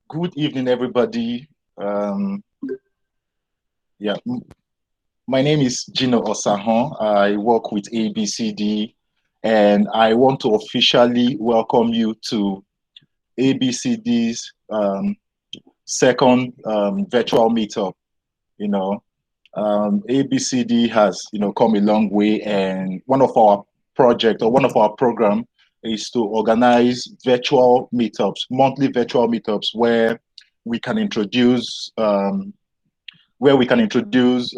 Good evening, everybody. Yeah, my name is Gino Osahon. I work with ABCD, and I want to officially welcome you to ABCD's second virtual meetup. You know, ABCD has come a long way, and one of our project or one of our program is to organize virtual meetups, monthly virtual meetups, we can introduce um, where we can introduce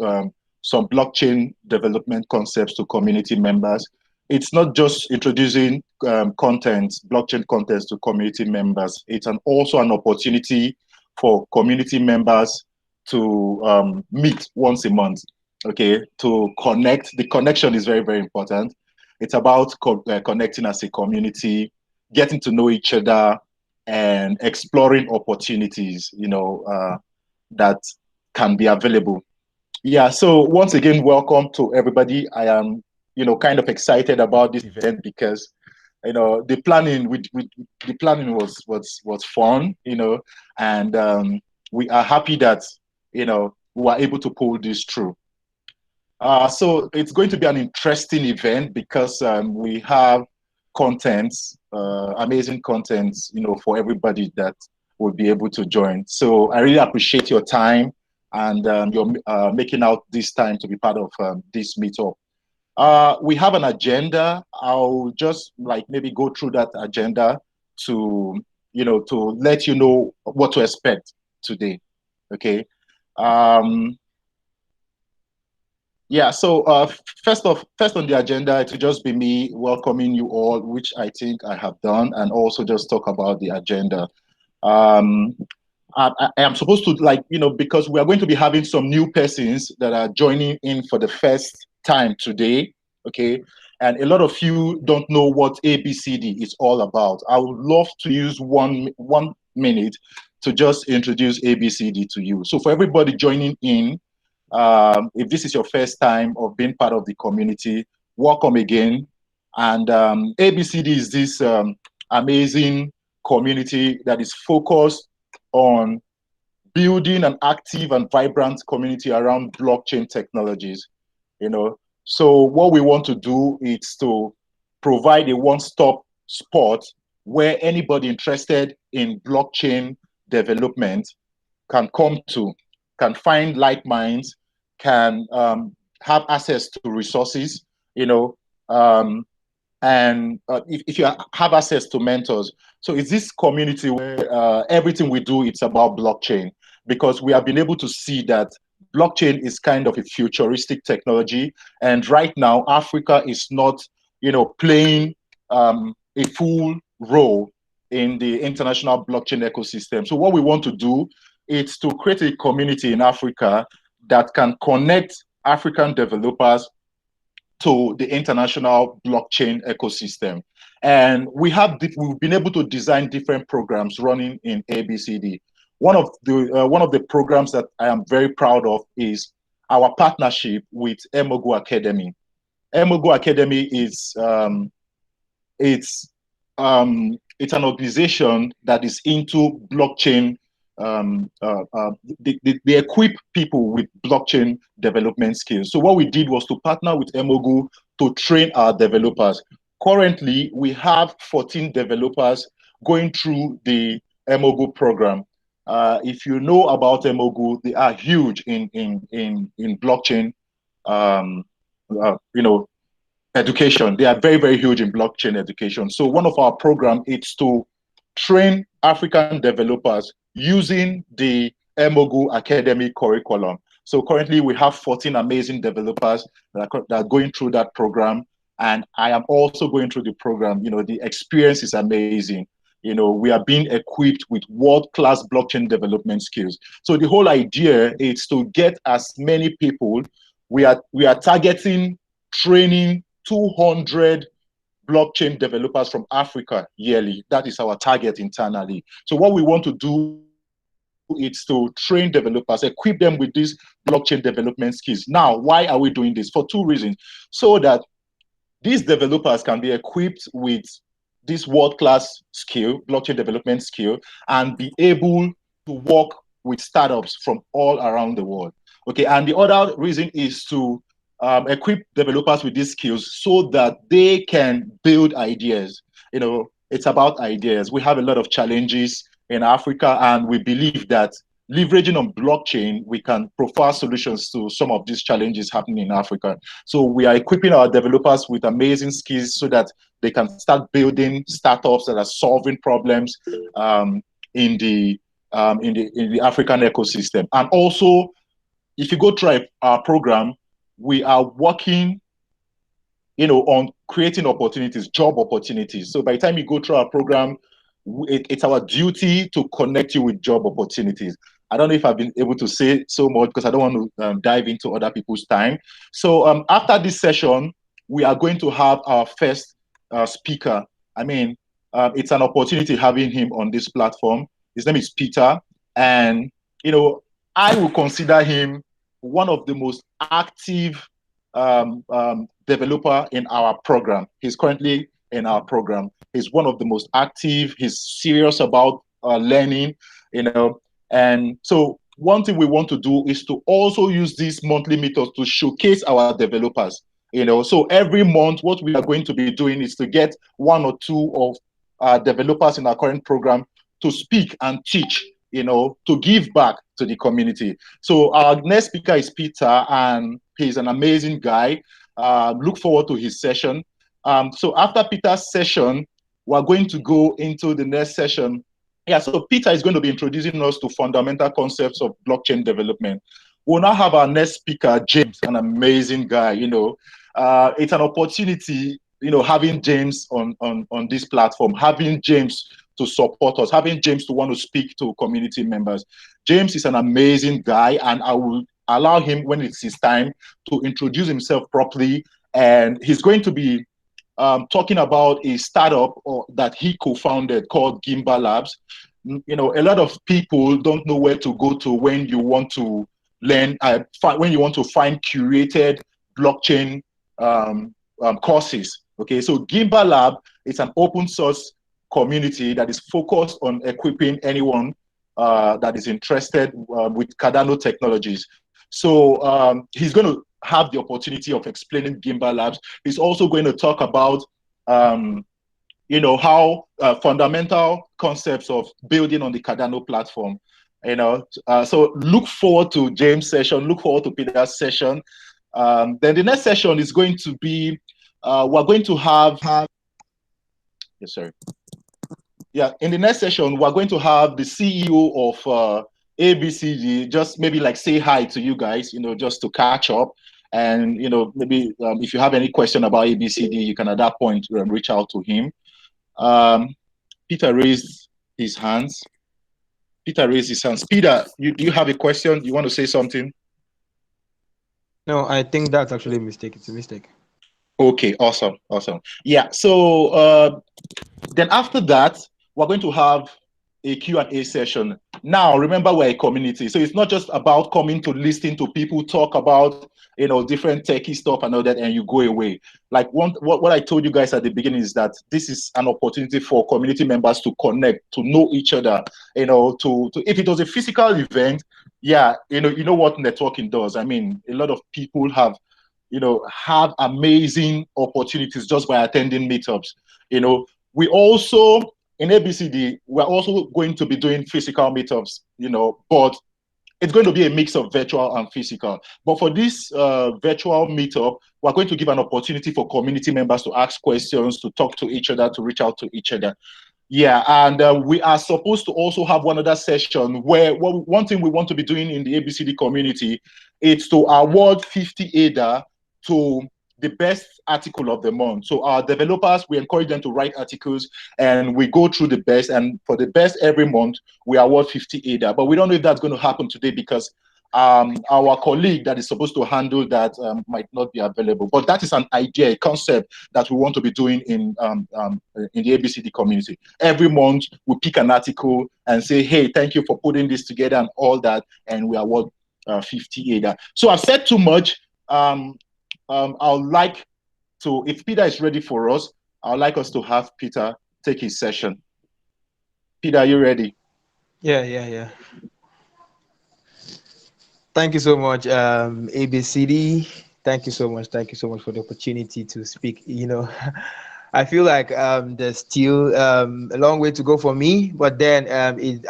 some blockchain development concepts to community members. It's not just introducing blockchain content to community members. It's also an opportunity for community members to meet once a month, okay, to connect. The connection is very, very important. It's about connecting as a community, getting to know each other, and exploring opportunities, that can be available. Yeah, so once again, welcome to everybody. I am, kind of excited about this event because, the planning was fun, and we are happy that, we were able to pull this through. So it's going to be an interesting event because we have contents, amazing contents, for everybody that will be able to join. So I really appreciate your time and your making out this time to be part of this meetup. We have an agenda. I'll just like maybe go through that agenda to, to let you know what to expect today. Okay. Um, yeah, so first on the agenda, it will just be me welcoming you all, which I think I have done, and also just talk about the agenda. Um, I am supposed to because we are going to be having some new persons that are joining in for the first time today, okay? And a lot of you don't know what ABCD is all about. I would love to use one minute to just introduce ABCD to you. So for everybody joining in, if this is your first time of being part of the community, welcome again. And ABCD is this amazing community that is focused on building an active and vibrant community around blockchain technologies. So what we want to do is to provide a one-stop spot where anybody interested in blockchain development can come to, can find like minds, can have access to resources, um, and if you have access to mentors. So it's this community where everything we do, it's about blockchain, because we have been able to see that blockchain is kind of a futuristic technology. And right now, Africa is not, playing a full role in the international blockchain ecosystem. So what we want to do is to create a community in Africa that can connect African developers to the international blockchain ecosystem. And we've been able to design different programs running in ABCD. One of the programs that I am very proud of is our partnership with Emogo Academy. Emogo Academy is it's an organization that is into blockchain. They equip people with blockchain development skills. So what we did was to partner with Emogo to train our developers. Currently, we have 14 developers going through the Emogo program. If you know about Emogo, they are huge in blockchain. Um, you know, education. They are very, very huge in blockchain education. So one of our program is to train African developers using the Emogo Academy curriculum. So currently we have 14 amazing developers that are going through that program. And I am also going through the program. The experience is amazing. We are being equipped with world-class blockchain development skills. So the whole idea is to get as many people. We are targeting training 200 blockchain developers from Africa yearly. That is our target internally. So what we want to do is to train developers, equip them with these blockchain development skills. Now, why are we doing this? For two reasons. So that these developers can be equipped with this world-class skill, blockchain development skill, and be able to work with startups from all around the world. Okay, and the other reason is to equip developers with these skills so that they can build ideas. It's about ideas. We have a lot of challenges in Africa, and we believe that leveraging on blockchain, we can provide solutions to some of these challenges happening in Africa. So we are equipping our developers with amazing skills so that they can start building startups that are solving problems in the African ecosystem. And also, if you go try our program, we are working, on creating opportunities, job opportunities. So by the time you go through our program, it's our duty to connect you with job opportunities. I don't know if I've been able to say so much because I don't want to dive into other people's time. So after this session, we are going to have our first speaker. I mean, it's an opportunity having him on this platform. His name is Peter. And, I will consider him one of the most active developer in our program. He's currently in our program. He's one of the most active. He's serious about learning, And so one thing we want to do is to also use these monthly meetups to showcase our developers. So every month, what we are going to be doing is to get one or two of our developers in our current program to speak and teach, to give back to the community. So our next speaker is Peter, and he's an amazing guy. Look forward to his session. So after Peter's session, we're going to go into the next session. Yeah, so Peter is going to be introducing us to fundamental concepts of blockchain development. We'll now have our next speaker, James, an amazing guy. It's an opportunity, having James on this platform, having James to support us, having James to want to speak to community members. James is an amazing guy, and I will allow him, when it's his time, to introduce himself properly. And he's going to be talking about a startup that he co-founded called Gimbal Labs. A lot of people don't know where to go to when you want to learn, when you want to find curated blockchain courses. Okay, so Gimbal Lab is an open source community that is focused on equipping anyone that is interested with Cardano technologies. So he's going to have the opportunity of explaining Gimbal Labs. He's also going to talk about, how fundamental concepts of building on the Cardano platform. So look forward to James' session. Look forward to Peter's session. Then the next session is going to be, we're going to have. Yes, sorry. Yeah, in the next session, we're going to have the CEO of ABCD just maybe like say hi to you guys, just to catch up. And, maybe if you have any question about ABCD, you can at that point reach out to him. Peter raised his hands. Peter, do you have a question? You want to say something? No, I think that's actually a mistake. It's a mistake. Okay, awesome. Yeah, so then after that, we're going to have a Q&A session. Now, remember, we're a community, so it's not just about coming to listen to people talk about, different techie stuff and all that, and you go away. Like what I told you guys at the beginning is that this is an opportunity for community members to connect, to know each other, to if it was a physical event, yeah, you know what networking does. I mean, a lot of people have amazing opportunities just by attending meetups. We also, in ABCD, we're also going to be doing physical meetups, but it's going to be a mix of virtual and physical. But for this virtual meetup, we're going to give an opportunity for community members to ask questions, to talk to each other, to reach out to each other. Yeah, and we are supposed to also have one other session where one thing we want to be doing in the ABCD community is to award 50 ADA to the best article of the month. So our developers, we encourage them to write articles, and we go through the best. And for the best every month, we award 50 ADA. But we don't know if that's going to happen today because our colleague that is supposed to handle that might not be available. But that is an idea, a concept that we want to be doing in the ABCD community. Every month, we pick an article and say, hey, thank you for putting this together and all that, and we award 50 ADA. So I've said too much. I'd like to, if Peter is ready for us, I'd like us to have Peter take his session. Peter, are you ready? Yeah. Thank you so much, ABCD. Thank you so much. Thank you so much for the opportunity to speak. I feel like there's still a long way to go for me, but then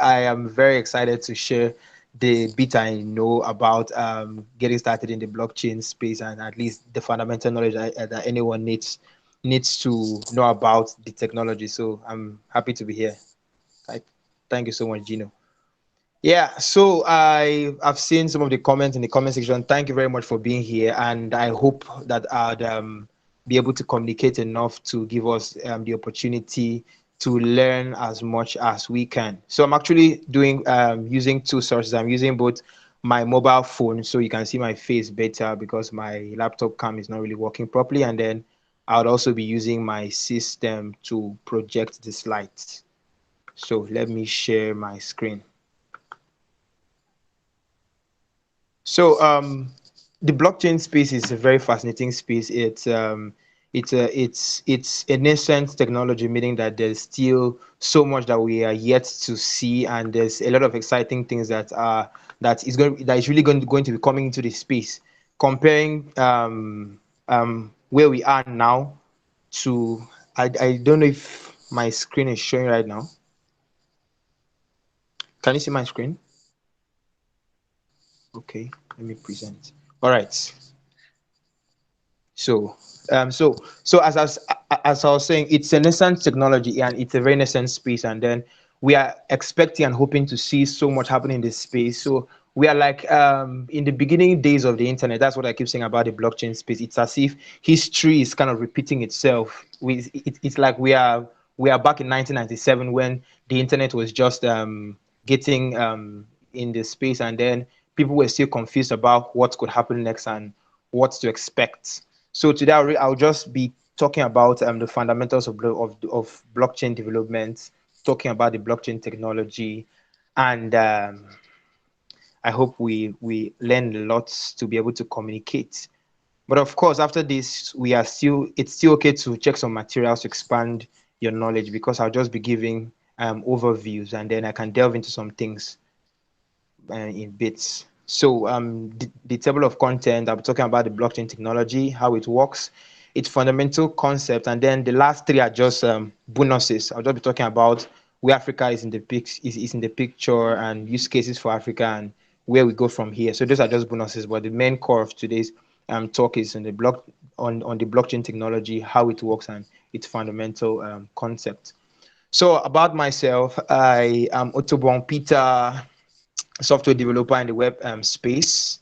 I am very excited to share the bit I know about getting started in the blockchain space and at least the fundamental knowledge that anyone needs to know about the technology. So I'm happy to be here. I, Thank you so much, Gino. Yeah, so I've seen some of the comments in the comment section. Thank you very much for being here, and I hope that I'd be able to communicate enough to give us the opportunity to learn as much as we can. So I'm actually doing using two sources. I'm using both my mobile phone, so you can see my face better because my laptop cam is not really working properly, and then I'll also be using my system to project the slides. So let me share my screen. So the blockchain space is a very fascinating space. It's a nascent technology, meaning that there's still so much that we are yet to see, and there's a lot of exciting things that is really going to be coming into the space. Comparing where we are now to I don't know if my screen is showing right now. Can you see my screen? Okay, let me present. All right. So, as I was saying, it's a nascent technology and it's a very nascent space, and then we are expecting and hoping to see so much happening in this space. So we are like in the beginning days of the internet. That's what I keep saying about the blockchain space. It's as if history is kind of repeating itself. It's like we are back in 1997 when the internet was just getting in the space, and then people were still confused about what could happen next and what to expect. So today I'll just be talking about the fundamentals of blockchain development, talking about the blockchain technology, and I hope we learn a lot to be able to communicate. But of course, after this, it's still okay to check some materials to expand your knowledge because I'll just be giving overviews and then I can delve into some things in bits. So the table of content, I'll be talking about the blockchain technology, how it works, its fundamental concept, and then the last three are just bonuses. I'll just be talking about where Africa is in is in the picture and use cases for Africa and where we go from here. So those are just bonuses, but the main core of today's talk is on the blockchain technology, how it works, and its fundamental concept. So about myself, I am Otobong Peter, software developer in the web space.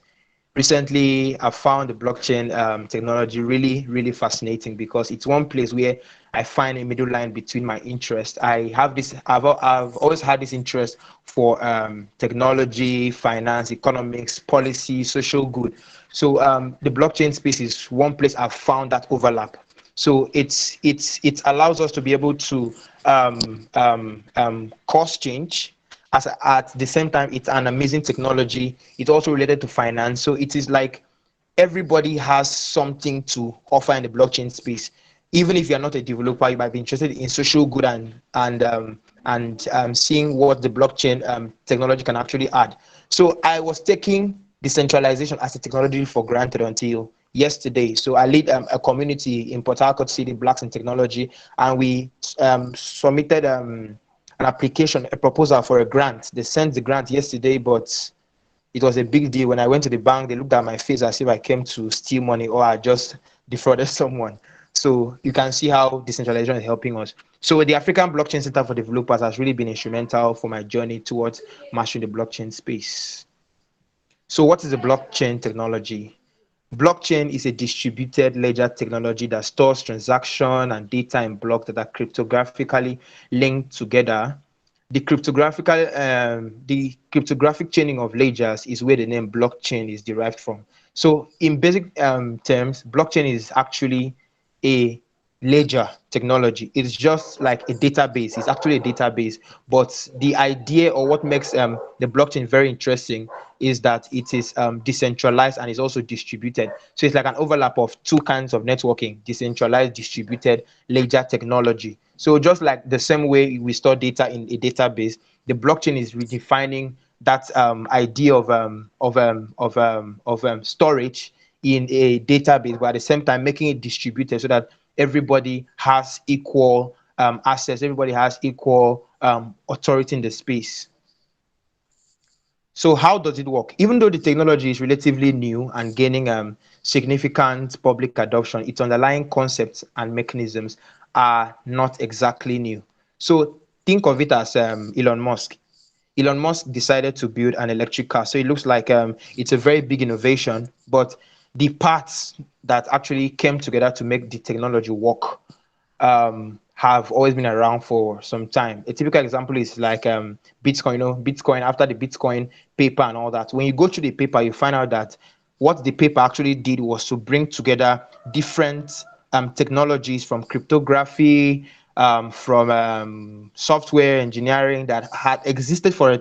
Recently, I found the blockchain technology really fascinating because it's one place where I find a middle line between my interest. I've always had this interest for technology, finance, economics, policy, social good. So the blockchain space is one place I've found that overlap. So it allows us to be able to cost change as at the same time it's an amazing technology. It's also related to finance, so it is like everybody has something to offer in the blockchain space. Even if you're not a developer, you might be interested in social good and seeing what the blockchain technology can actually add. So I was taking decentralization as a technology for granted until yesterday. So I lead a community in Port Harcourt City, Blacks in Technology, and we submitted an application, a proposal for a grant. They sent the grant yesterday, but it was a big deal. When I went to the bank, they looked at my face as if I came to steal money or I just defrauded someone. So you can see how decentralization is helping us. So the African Blockchain Center for Developers has really been instrumental for my journey towards mastering the blockchain space. So what is the blockchain technology? Blockchain is a distributed ledger technology that stores transaction and data in blocks that are cryptographically linked together. The cryptographic chaining of ledgers is where the name blockchain is derived from. So in basic terms, blockchain is actually a ledger technology. It's just like a database. It's actually a database. But the idea or what makes the blockchain very interesting is that it is decentralized and is also distributed. So it's like an overlap of two kinds of networking: decentralized, distributed ledger technology. So just like the same way we store data in a database, the blockchain is redefining that idea of storage in a database, but at the same time making it distributed so that everybody has equal access, everybody has equal authority in the space. So how does it work? Even though the technology is relatively new and gaining significant public adoption, its underlying concepts and mechanisms are not exactly new. So think of it as Elon Musk. Elon Musk decided to build an electric car. So it looks like it's a very big innovation, but the parts that actually came together to make the technology work have always been around for some time. A typical example is like Bitcoin. You know, Bitcoin, after the Bitcoin paper and all that. When you go through the paper, you find out that what the paper actually did was to bring together different technologies from cryptography, from software engineering that had existed for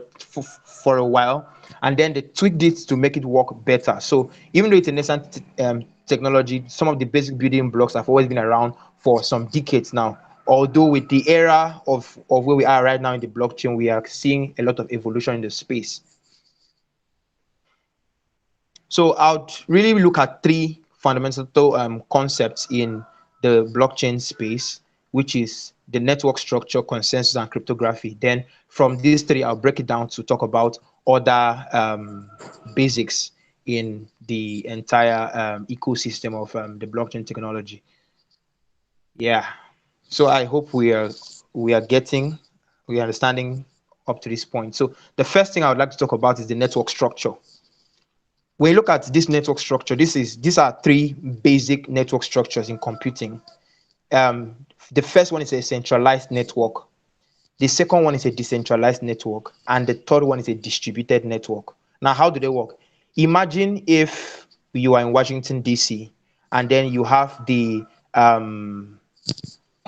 a while, and then they tweaked it to make it work better. So even though it's a nascent technology, some of the basic building blocks have always been around for some decades now. Although with the era of where we are right now in the blockchain, we are seeing a lot of evolution in the space. So I'd really look at three fundamental concepts in the blockchain space, which is the network structure, consensus, and cryptography. Then from these three, I'll break it down to talk about other basics in the entire ecosystem of the blockchain technology. Yeah. So I hope we are understanding up to this point. So the first thing I would like to talk about is the network structure. When you look at this network structure, these are three basic network structures in computing. The first one is a centralized network. The second one is a decentralized network, and the third one is a distributed network. Now, how do they work? Imagine if you are in Washington, D.C., and then you have the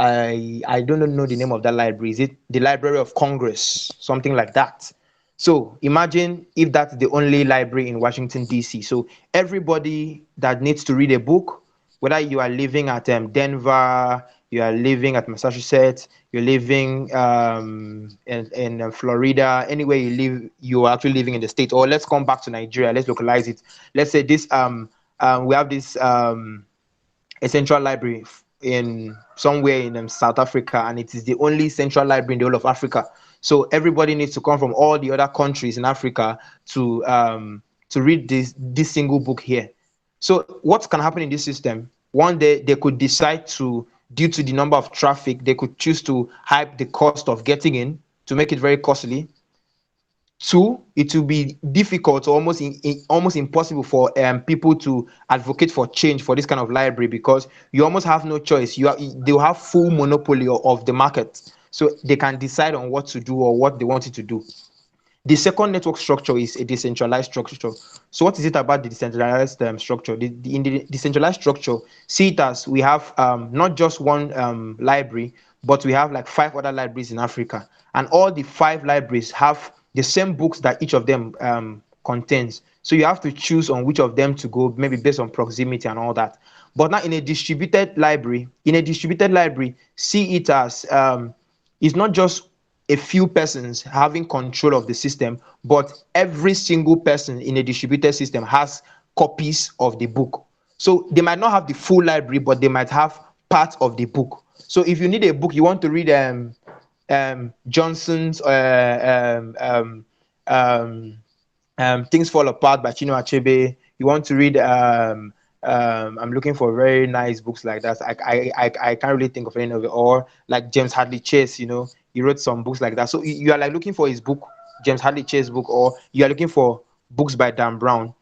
I don't know the name of that library. Is it the Library of Congress? Something like that. So imagine if that's the only library in Washington, D.C. So everybody that needs to read a book, whether you are living at Denver, you are living at Massachusetts, you're living in Florida, anywhere you live, you are actually living in the state. Or let's come back to Nigeria. Let's localize it. Let's say this we have this a central library in somewhere in South Africa, and it is the only central library in the whole of Africa. So everybody needs to come from all the other countries in Africa to read this single book here. So what can happen in this system? One day they could decide to, due to the number of traffic, they could choose to hype the cost of getting in to make it very costly. Two, it will be difficult, almost impossible for people to advocate for change for this kind of library, because you almost have no choice. They will have full monopoly of the market, so they can decide on what to do or what they want it to do. The second network structure is a decentralized structure. So what is it about the decentralized structure? In the decentralized structure, see it as we have not just one library, but we have like 5 other libraries in Africa, and all the 5 libraries have the same books that each of them contains. So you have to choose on which of them to go, maybe based on proximity and all that. But now in a distributed library, see it as it's not just a few persons having control of the system, but every single person in a distributed system has copies of the book. So they might not have the full library, but they might have part of the book. So if you need a book, you want to read Johnson's Things Fall Apart by Chinua Achebe. You want to read I'm looking for very nice books like that. I can't really think of any of it. Or like James Hadley Chase, he wrote some books like that. So you are like looking for his book, James Hadley Chase book, or you are looking for books by Dan Brown.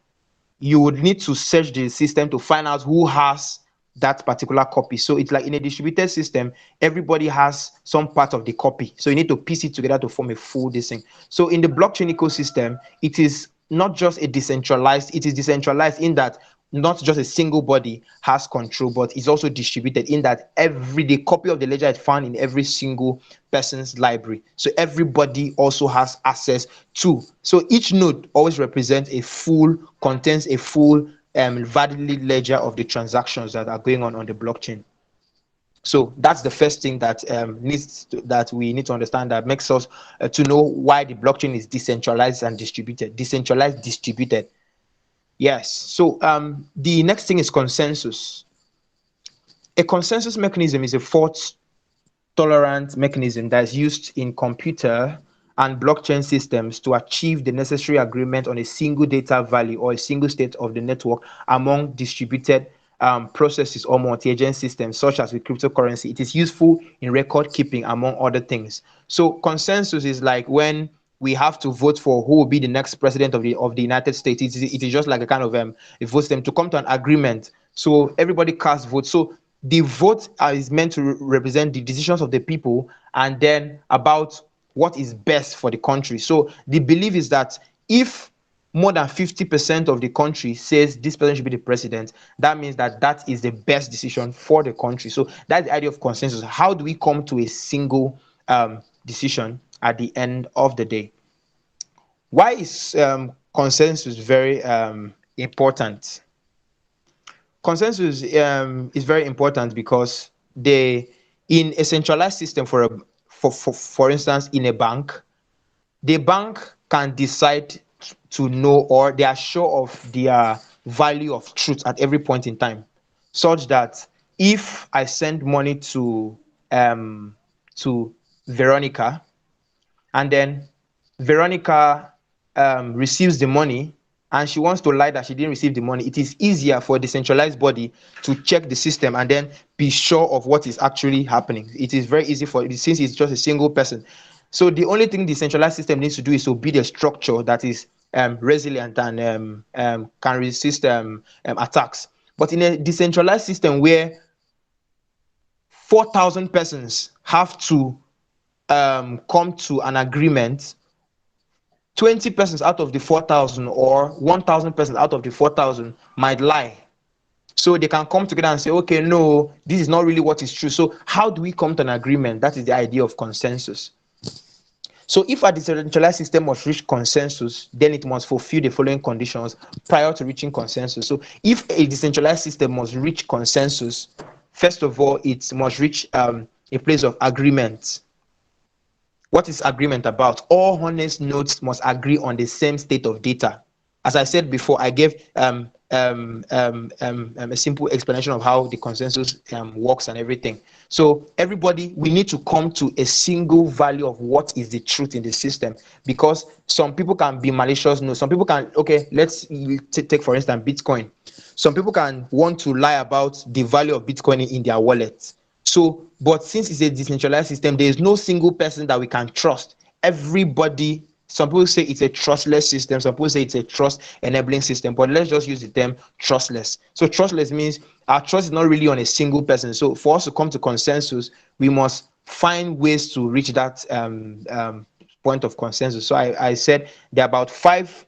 You would need to search the system to find out who has that particular copy. So it's like in a distributed system, everybody has some part of the copy. So you need to piece it together to form a full thing. So in the blockchain ecosystem, it is not just it is decentralized in that not just a single body has control, but it's also distributed in that the copy of the ledger is found in every single person's library. So everybody also has access to. So each node always contains a full validly ledger of the transactions that are going on the blockchain. So that's the first thing that that we need to understand, that makes us to know why the blockchain is decentralized and distributed. Decentralized, distributed. Yes. So the next thing is consensus. A consensus mechanism is a fault tolerant mechanism that is used in computer and blockchain systems to achieve the necessary agreement on a single data value or a single state of the network among distributed processes or multi-agent systems, such as with cryptocurrency. It is useful in record keeping, among other things. So consensus is like when we have to vote for who will be the next president of the United States. It is just like a kind of a vote them to come to an agreement. So everybody casts votes. So the vote is meant to represent the decisions of the people, and then about what is best for the country. So the belief is that if more than 50% of the country says this person should be the president, that means that that is the best decision for the country. So that's the idea of consensus. How do we come to a single decision at the end of the day? Why is consensus very important? Consensus is very important because in a centralized system, for instance, in a bank, the bank can decide to know, or they are sure of their value of truth at every point in time, such that if I send money to Veronica, and then Veronica receives the money, and she wants to lie that she didn't receive the money, it is easier for a decentralized body to check the system and then be sure of what is actually happening. It is very easy for it, since it's just a single person. So the only thing the centralized system needs to do is to build a structure that is resilient and can resist attacks. But in a decentralized system where 4,000 persons have to come to an agreement, 20 persons out of the 4,000 or 1,000 persons out of the 4,000 might lie. So they can come together and say, okay, no, this is not really what is true. So how do we come to an agreement? That is the idea of consensus. So if a decentralized system must reach consensus, then it must fulfill the following conditions prior to reaching consensus. So if a decentralized system must reach consensus, first of all, it must reach a place of agreement. What is agreement about? All honest nodes must agree on the same state of data. As I said before, I gave a simple explanation of how the consensus works and everything. So everybody, we need to come to a single value of what is the truth in the system, because some people can be malicious. No, some people can, okay, let's take for instance Bitcoin. Some people can want to lie about the value of Bitcoin in their wallet. So, but since it's a decentralized system, there is no single person that we can trust. Everybody, some people say it's a trustless system, some people say it's a trust enabling system, but let's just use the term trustless. So trustless means our trust is not really on a single person. So for us to come to consensus, we must find ways to reach that point of consensus. So I said there are about five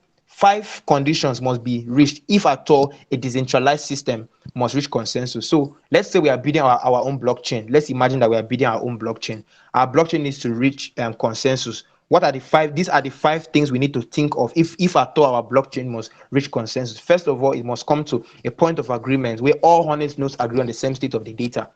conditions must be reached if at all a decentralized system must reach consensus. So let's say we are building our own blockchain. Let's imagine that we are building our own blockchain. Our blockchain needs to reach consensus. What are the five? These are the 5 things we need to think of if at all our blockchain must reach consensus. First of all, it must come to a point of agreement where all honest nodes agree on the same state of the data.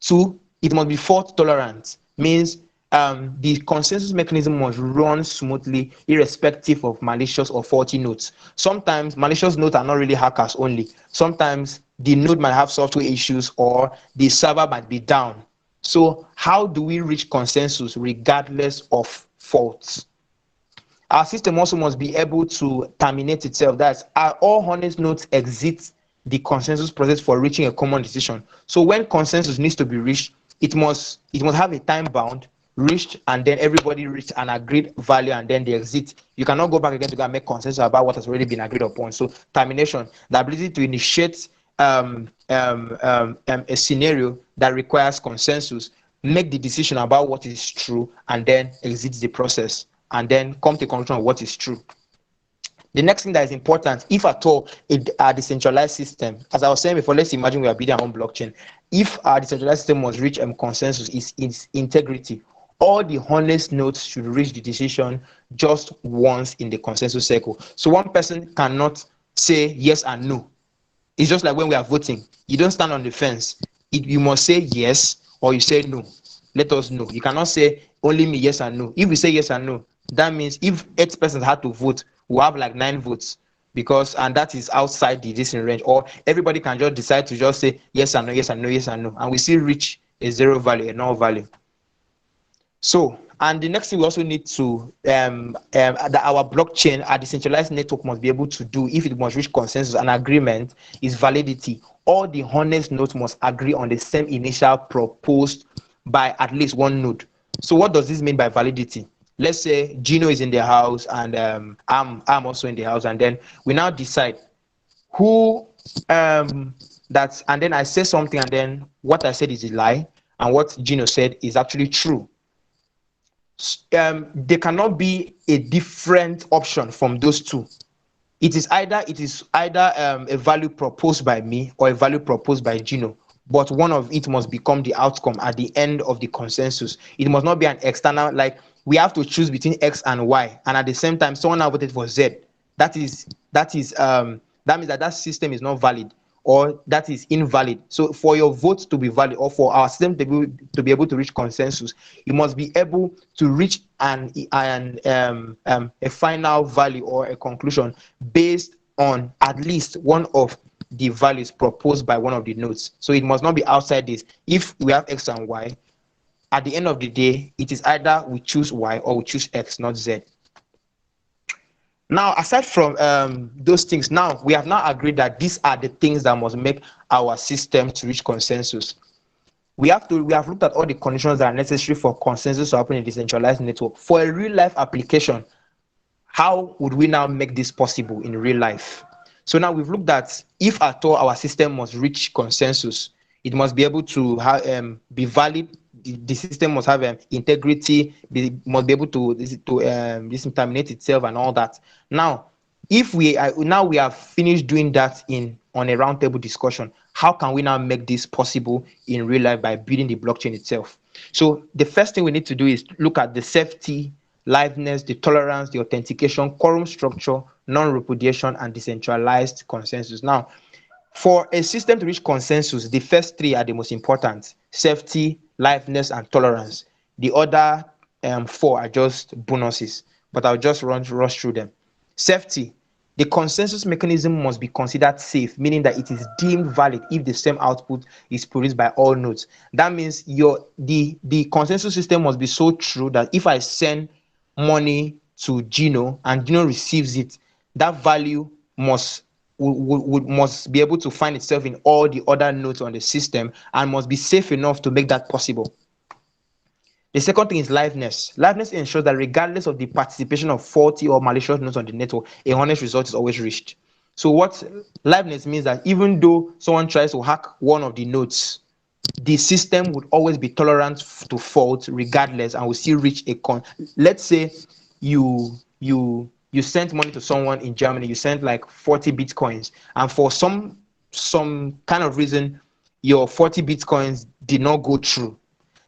2, it must be fault tolerant, means the consensus mechanism must run smoothly irrespective of malicious or faulty nodes. Sometimes malicious nodes are not really hackers only. Sometimes the node might have software issues or the server might be down. So how do we reach consensus regardless of faults? Our system also must be able to terminate itself. That's all honest nodes exit the consensus process for reaching a common decision. So when consensus needs to be reached, it must have a time bound reached, and then everybody reached an agreed value, and then they exit. You cannot go back again to go and make consensus about what has already been agreed upon. So termination, the ability to initiate a scenario that requires consensus, make the decision about what is true, and then exit the process, and then come to a conclusion of what is true. The next thing that is important, if at all a decentralized system, as I was saying before, let's imagine we are building our own blockchain. If our decentralized system must reach consensus, is its integrity. All the honest nodes should reach the decision just once in the consensus circle. So one person cannot say yes and no. It's just like when we are voting. You don't stand on the fence. you must say yes or you say no. Let us know. You cannot say only me yes and no. If we say yes and no, that means if 8 persons had to vote, we'll have like 9 votes, and that is outside the decision range. Or everybody can just decide to just say yes and no, yes and no, yes and no, and we still reach a zero value, a null value. So, and the next thing we also need to that our blockchain, our decentralized network must be able to do, if it must reach consensus and agreement, is validity. All the honest nodes must agree on the same initial proposed by at least one node. So what does this mean by validity? Let's say Gino is in the house and I'm also in the house, and then we now decide who that's, and then I say something, and then what I said is a lie and what Gino said is actually true. There cannot be a different option from those two. It is either a value proposed by me or a value proposed by Gino, but one of it must become the outcome at the end of the consensus. It must not be an external, like we have to choose between X and Y, and at the same time someone now voted for Z. That means that system is not valid, or that is invalid. So for your vote to be valid, or for our system to be able to reach consensus, you must be able to reach a final value or a conclusion based on at least one of the values proposed by one of the nodes. So it must not be outside this. If we have X and Y, at the end of the day, it is either we choose Y or we choose X, not Z. Now, aside from those things, now we have now agreed that these are the things that must make our system to reach consensus. We have looked at all the conditions that are necessary for consensus to happen in a decentralized network. For a real life application, how would we now make this possible in real life? So now we've looked at, if at all our system must reach consensus, it must be able to be valid. The system must have integrity, must be able to decontaminate itself and all that. Now, if we have finished doing that on a roundtable discussion, how can we now make this possible in real life by building the blockchain itself? So the first thing we need to do is look at the safety, liveness, the tolerance, the authentication, quorum structure, non-repudiation, and decentralized consensus. Now, for a system to reach consensus, the first 3 are the most important: safety, liveness, and tolerance. The other 4 are just bonuses, but I'll just rush through them. Safety. The consensus mechanism must be considered safe, meaning that it is deemed valid if the same output is produced by all nodes. That means the consensus system must be so true that if I send money to Gino and Gino receives it, that value must be able to find itself in all the other nodes on the system and must be safe enough to make that possible. The second thing is liveness. Liveness ensures that regardless of the participation of faulty or malicious nodes on the network, a honest result is always reached. So what liveness means that even though someone tries to hack one of the nodes, the system would always be tolerant to fault regardless, and will still reach let's say you sent money to someone in Germany, you sent like 40 bitcoins, and for some kind of reason your 40 bitcoins did not go through.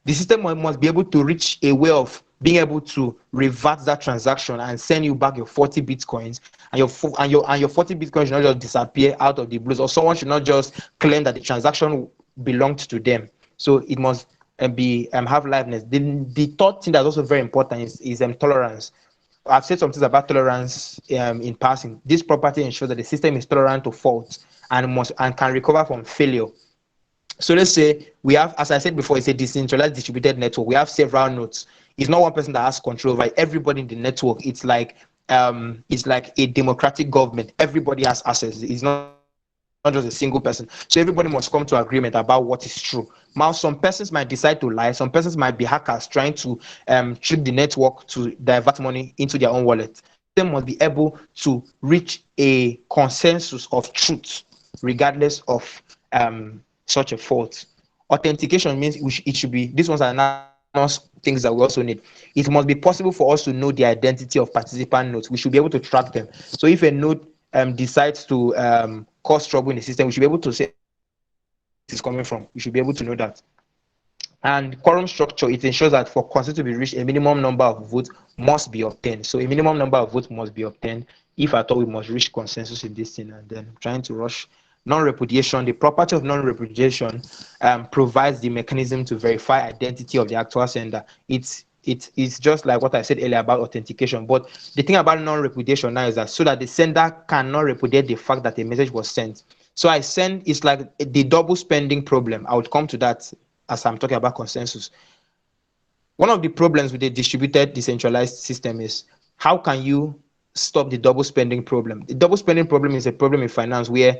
The system must be able to reach a way of being able to revert that transaction and send you back your 40 bitcoins, and your 40 bitcoins should not just disappear out of the blues, or someone should not just claim that the transaction belonged to them. So it must have liveness. The third thing that's also very important is tolerance. I've said some things about tolerance in passing. This property ensures that the system is tolerant to faults and can recover from failure. So let's say we have, as I said before, it's a decentralized distributed network. We have several nodes. It's not one person that has control over everybody in the network. It's like a democratic government. Everybody has access. It's not just a single person. So everybody must come to agreement about what is true. Now, some persons might decide to lie. Some persons might be hackers trying to trick the network to divert money into their own wallet. They must be able to reach a consensus of truth, regardless of such a fault. Authentication means it should be, these ones are not things that we also need. It must be possible for us to know the identity of participant nodes. We should be able to track them. So if a node decides to cause trouble in the system, we should be able to say where it is coming from. We should be able to know that. And quorum structure, it ensures that for consensus to be reached, a minimum number of votes must be obtained. So a minimum number of votes must be obtained if at all we must reach consensus in this thing. And then trying to rush non-repudiation, the property of non-repudiation provides the mechanism to verify identity of the actual sender. It's just like what I said earlier about authentication. But the thing about non-repudiation now is that so that the sender cannot repudiate the fact that a message was sent. So it's like the double spending problem. I would come to that as I'm talking about consensus. One of the problems with a distributed decentralized system is how can you stop the double spending problem? The double spending problem is a problem in finance where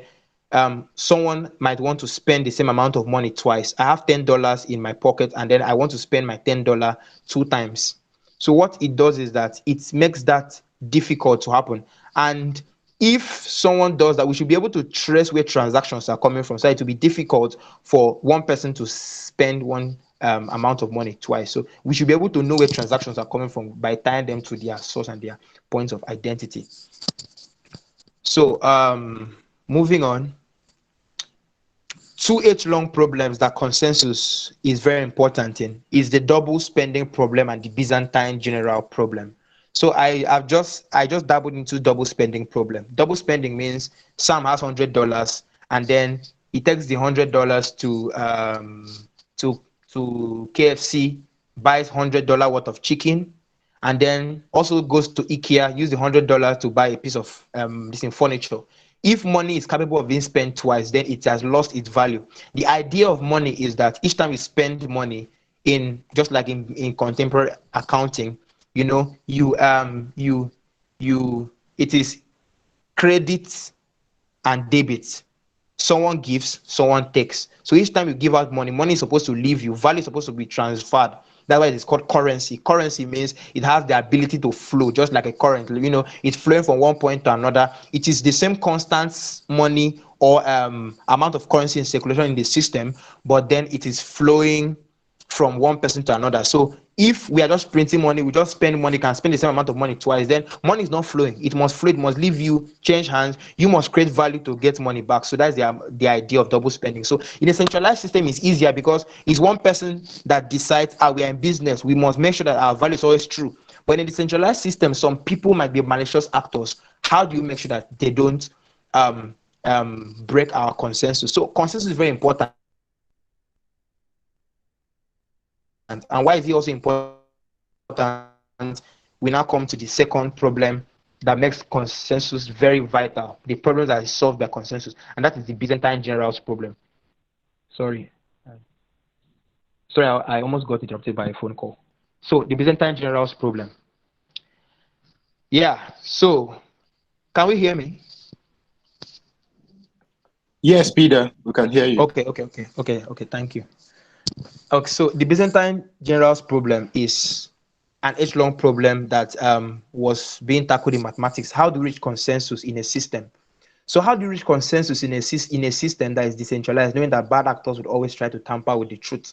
someone might want to spend the same amount of money twice. I have $10 in my pocket and then I want to spend my $10 two times. So what it does is that it makes that difficult to happen. And if someone does that, we should be able to trace where transactions are coming from. So it will be difficult for one person to spend one amount of money twice. So we should be able to know where transactions are coming from by tying them to their source and their points of identity. So moving on, 2H-long problems that consensus is very important in is the double spending problem and the Byzantine general problem. So I just dabbled into double spending problem. Double spending means Sam has $100 and then he takes the $100 to KFC, buys $100 worth of chicken, and then also goes to IKEA, use the $100 to buy a piece of furniture. If money is capable of being spent twice, then it has lost its value. The idea of money is that each time you spend money, in just like in contemporary accounting, it is credit and debit. Someone gives, someone takes. So each time you give out money, money is supposed to leave you. Value is supposed to be transferred. That's why it's called currency. Currency means it has the ability to flow, just like a current. It's flowing from one point to another. It is the same constant money or amount of currency in circulation in the system, but then it is flowing from one person to another. So if we are just printing money, we just spend money, can spend the same amount of money twice, then money is not flowing. It must flow, it must leave you, change hands. You must create value to get money back. So that's the idea of double spending. So in a centralized system, it's easier because it's one person that decides, we are in business. We must make sure that our value is always true. But in the decentralized system, some people might be malicious actors. How do you make sure that they don't break our consensus? So consensus is very important. And why is it also important? We now come to the second problem that makes consensus very vital, the problem that is solved by consensus, and that is the Byzantine generals problem. Sorry, I almost got interrupted by a phone call. So the Byzantine generals problem. Yeah, so can we hear me? Yes, Peter, we can hear you. Okay, thank you. Okay, so the Byzantine generals problem is an age-long problem that was being tackled in mathematics. How do you reach consensus in a system? So how do you reach consensus in a system that is decentralized, knowing that bad actors would always try to tamper with the truth?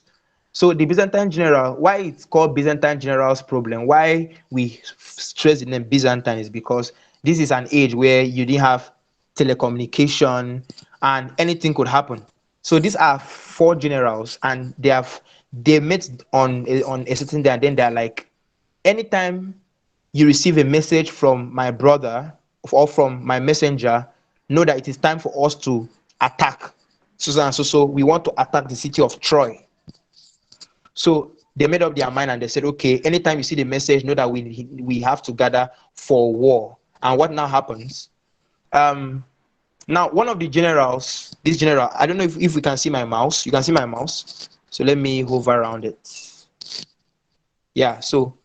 So the Byzantine general, why it's called Byzantine generals problem, why we stress the name Byzantine is because this is an age where you didn't have telecommunication and anything could happen. So these are four generals and they met on a certain day and then they're like, anytime you receive a message from my brother or from my messenger, know that it is time for us to attack. So we want to attack the city of Troy. So they made up their mind and they said, okay, anytime you see the message, know that we have to gather for war. And what now happens? Now, one of the generals, this general, I don't know if we can see my mouse. You can see my mouse. So let me hover around it. Yeah, so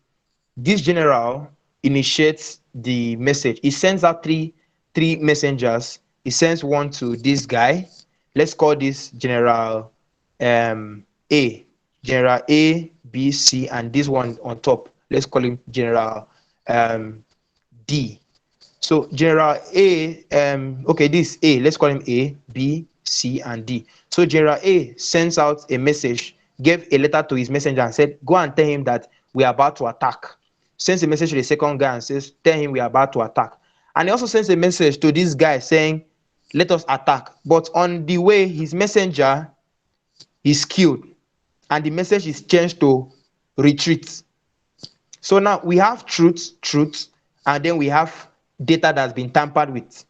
this general initiates the message. He sends out three messengers. He sends one to this guy. Let's call this General A. General A, B, C, and this one on top. Let's call him General D. So General A, this A, let's call him A, B, C, and D. So General A sends out a message, gave a letter to his messenger and said, go and tell him that we are about to attack. Sends a message to the second guy and says, tell him we are about to attack. And he also sends a message to this guy saying, let us attack. But on the way, his messenger is killed. And the message is changed to retreat. So now we have truth, and then we have data that's been tampered with.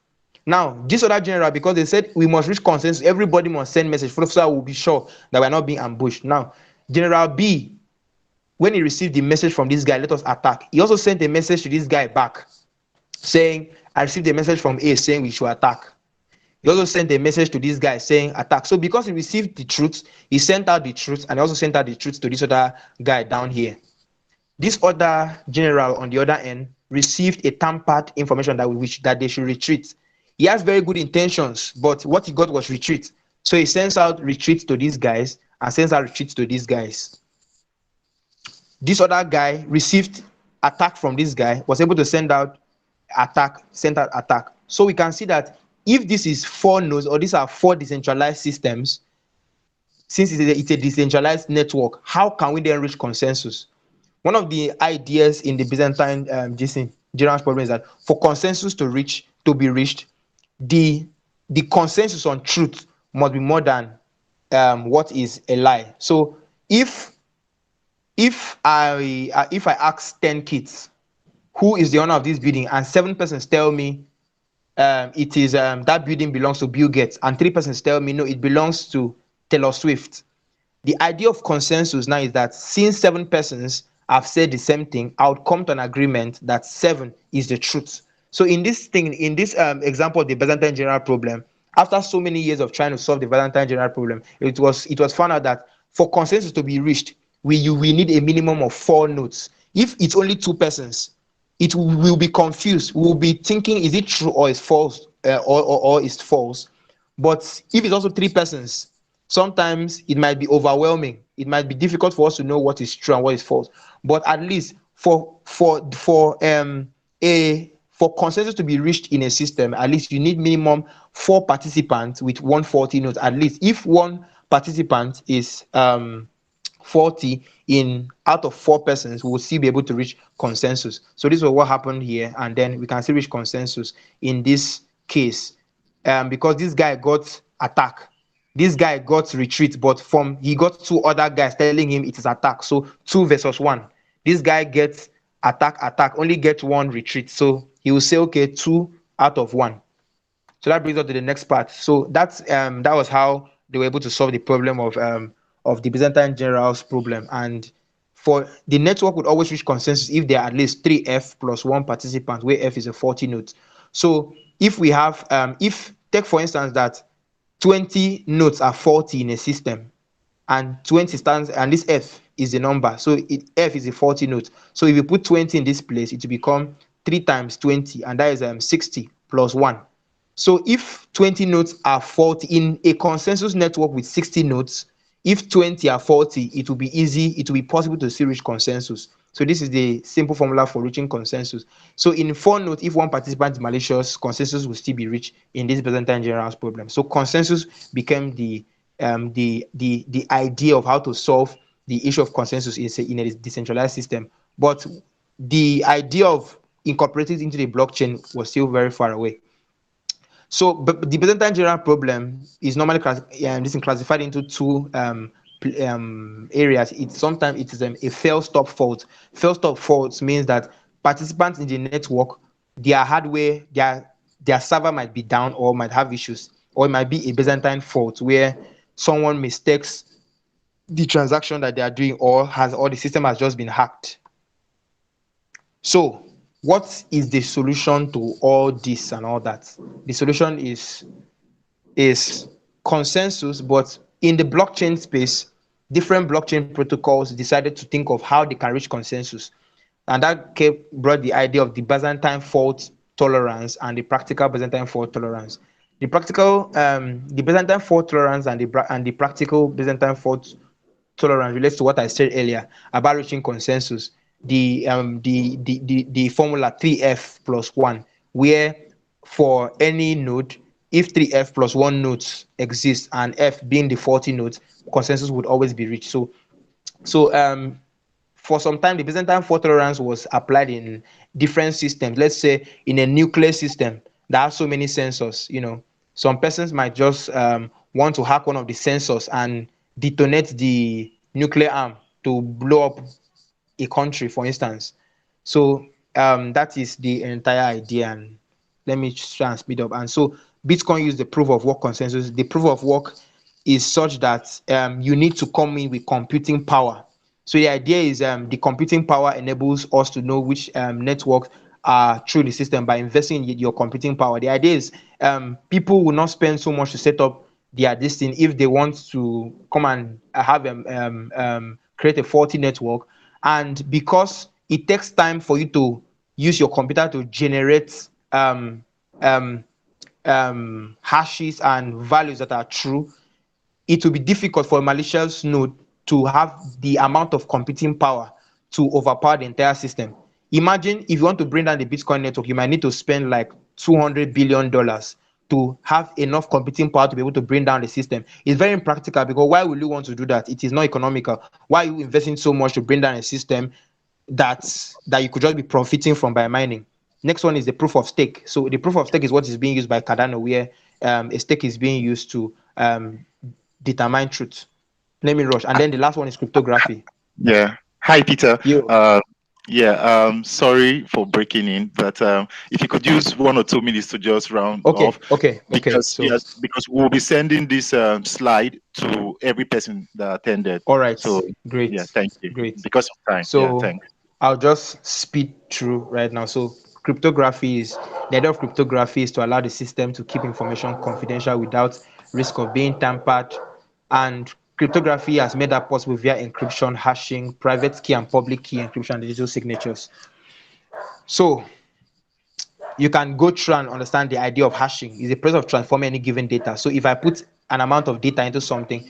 Now, this other general, because they said we must reach consensus, everybody must send message, so that we'll be sure that we're not being ambushed. Now, General B, when he received the message from this guy, let us attack, he also sent a message to this guy back saying, I received a message from A saying we should attack. He also sent a message to this guy saying attack. So because he received the truth, he sent out the truth, and he also sent out the truth to this other guy down here. This other general on the other end received a tampered information that they should retreat. He has very good intentions, but what he got was retreat. So he sends out retreat to these guys and sends out retreat to these guys. This other guy received attack from this guy, was able to send out attack. So we can see that if this is 4 nodes, or these are 4 decentralized systems, since it's a decentralized network, how can we then reach consensus? One of the ideas in the Byzantine general problem is that for consensus to be reached, the consensus on truth must be more than what is a lie. So if I ask 10 kids who is the owner of this building, and 7 persons tell me it is that building belongs to Bill Gates, and 3 persons tell me no, it belongs to Taylor Swift. The idea of consensus now is that since 7 persons have said the same thing, I would come to an agreement that 7 is the truth. So in this example of the Byzantine general problem, after so many years of trying to solve the Byzantine general problem, it was found out that for consensus to be reached, we need a minimum of 4 nodes. If it's only 2 persons, it will be confused. We will be thinking, is it true or is false, or is false? But if it's also 3 persons, sometimes it might be overwhelming. It might be difficult for us to know what is true and what is false. But at least for consensus to be reached in a system, at least you need minimum 4 participants with 140 nodes. At least if one participant is 40 out of 4 persons, we will still be able to reach consensus. So this was what happened here, and then we can still reach consensus in this case, because this guy got attack, this guy got retreat, but he got 2 other guys telling him it is attack. So 2 versus 1. This guy gets attack, only gets 1 retreat. So he will say, okay, 2 out of 1. So that brings us to the next part. So that was how they were able to solve the problem of the Byzantine generals problem. And for the network would always reach consensus if there are at least 3F plus 1 participant, where F is a 40 node. So if we have, take for instance that 20 nodes are 40 in a system, and 20 stands, and this F is the number, so F is a 40 node. So if you put 20 in this place, it will become 3 times 20, and that is 60 plus 1. So if 20 nodes are 40 in a consensus network with 60 nodes, if 20 are 40, it will be possible to still reach consensus. So this is the simple formula for reaching consensus. So in 4 nodes, if one participant is malicious, consensus will still be reached in this Byzantine generals problem. So consensus became the idea of how to solve the issue of consensus in a decentralized system. But the idea of incorporating it into the blockchain was still very far away. So but the Byzantine general problem is normally classified into 2 areas. Sometimes it is a fail-stop fault. Fail-stop faults means that participants in the network, their hardware, their server might be down or might have issues, or it might be a Byzantine fault where someone mistakes the transaction that they are doing, or the system has just been hacked. So what is the solution to all this and all that? The solution is consensus, but in the blockchain space, different blockchain protocols decided to think of how they can reach consensus. And that brought the idea of the Byzantine fault tolerance and the practical Byzantine fault tolerance. The Byzantine fault tolerance and the practical Byzantine fault tolerance relates to what I said earlier about reaching consensus. The formula 3F plus 1, where for any node, if 3F plus 1 nodes exist and F being the 40 nodes, consensus would always be reached. So for some time, the Byzantine fault tolerance was applied in different systems. Let's say in a nuclear system that has so many sensors, some persons might just want to hack one of the sensors and detonate the nuclear arm to blow up a country, for instance. So that is the entire idea. And Let me try and speed up. And so Bitcoin use the proof of work consensus. The proof of work is such that you need to come in with computing power. So the idea is the computing power enables us to know which networks are through the system by investing in your computing power. The idea is people will not spend so much to set up their this thing if they want to come and have create a faulty network. And because it takes time for you to use your computer to generate um, hashes and values that are true, it will be difficult for a malicious node to have the amount of computing power to overpower the entire system. Imagine if you want to bring down the Bitcoin network, you might need to spend like $200 billion to have enough computing power to be able to bring down the system. It's very impractical because why would you want to do that? It is not economical. Why are you investing so much to bring down a system that you could just be profiting from by mining? Next one is the proof of stake. So the proof of stake is what is being used by Cardano, where a stake is being used to determine truth. Let me rush. And then the last one is cryptography. Yeah. Hi, Peter. You. Sorry for breaking in, but if you could use 1 or 2 minutes to just round off. Okay. Because So, yes, because we'll be sending this slide to every person that attended. all right. So Great. yeah, thank you. Great. Because of time. So Yeah, thanks. I'll just speed through right now. So cryptography is the idea of cryptography is to allow the system to keep information confidential without risk of being tampered. And cryptography has made that possible via encryption, hashing, private key and public key encryption, and digital signatures. So you can go through and understand the idea of hashing. Is the process of transforming any given data. So if I put an amount of data into something,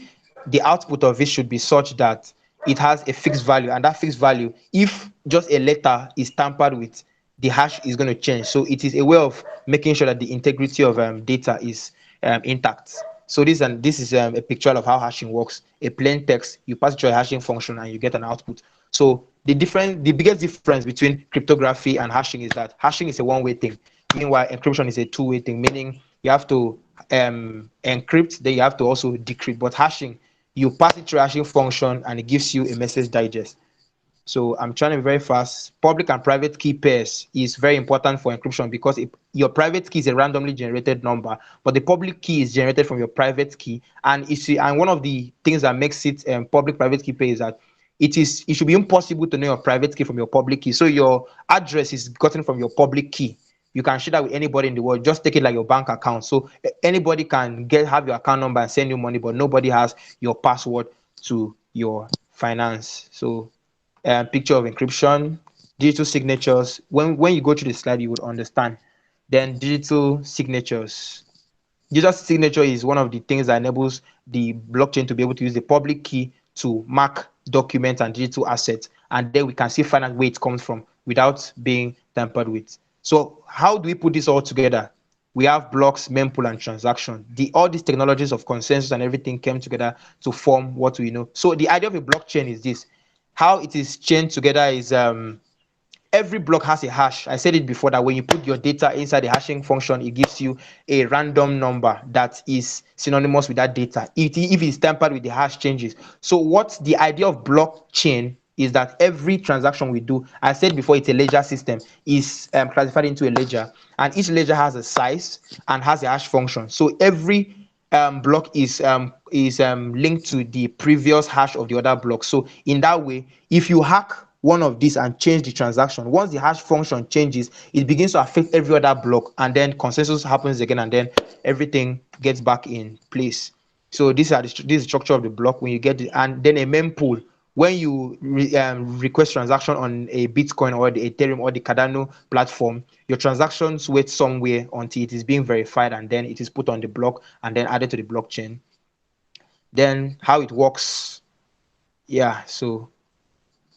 the output of it should be such that it has a fixed value, and that fixed value, if just a letter is tampered with, the hash is going to change. So it is a way of making sure that the integrity of data is intact. So this is a picture of how hashing works. A plain text, you pass it through a hashing function and you get an output. So the biggest difference between cryptography and hashing is that hashing is a one-way thing. Meanwhile, encryption is a two-way thing, meaning you have to encrypt, then you have to also decrypt. But hashing, you pass it through a hashing function and it gives you a message digest. So I'm trying to be very fast. Public and private key pairs is very important for encryption because your private key is a randomly generated number, but the public key is generated from your private key. And one of the things that makes it public-private key pair is that it should be impossible to know your private key from your public key. So your address is gotten from your public key. You can share that with anybody in the world. Just take it like your bank account. So anybody can have your account number and send you money, but nobody has your password to your finance. So picture of encryption, digital signatures. When you go to the slide, you would understand. Then digital signatures. Digital signature is one of the things that enables the blockchain to be able to use the public key to mark documents and digital assets, and then we can see find out where it comes from without being tampered with. So how do we put this all together? We have blocks, mempool, and transaction. All these technologies of consensus and everything came together to form what we know. So the idea of a blockchain is this. How it is chained together is every block has a hash. I said it before that when you put your data inside the hashing function, it gives you a random number that is synonymous with that data. If it's tampered with, the hash changes. So what the idea of blockchain is that every transaction we do, I said before, it's a ledger system, is classified into a ledger, and each ledger has a size and has a hash function. So every block is linked to the previous hash of the other block. So in that way, if you hack one of these and change the transaction, once the hash function changes, it begins to affect every other block, and then consensus happens again, and then everything gets back in place. So this is the structure of the block when you get it, and then a mempool. When you request transaction on a Bitcoin or the Ethereum or the Cardano platform, your transactions wait somewhere until it is being verified, and then it is put on the block and then added to the blockchain. Then how it works, yeah. So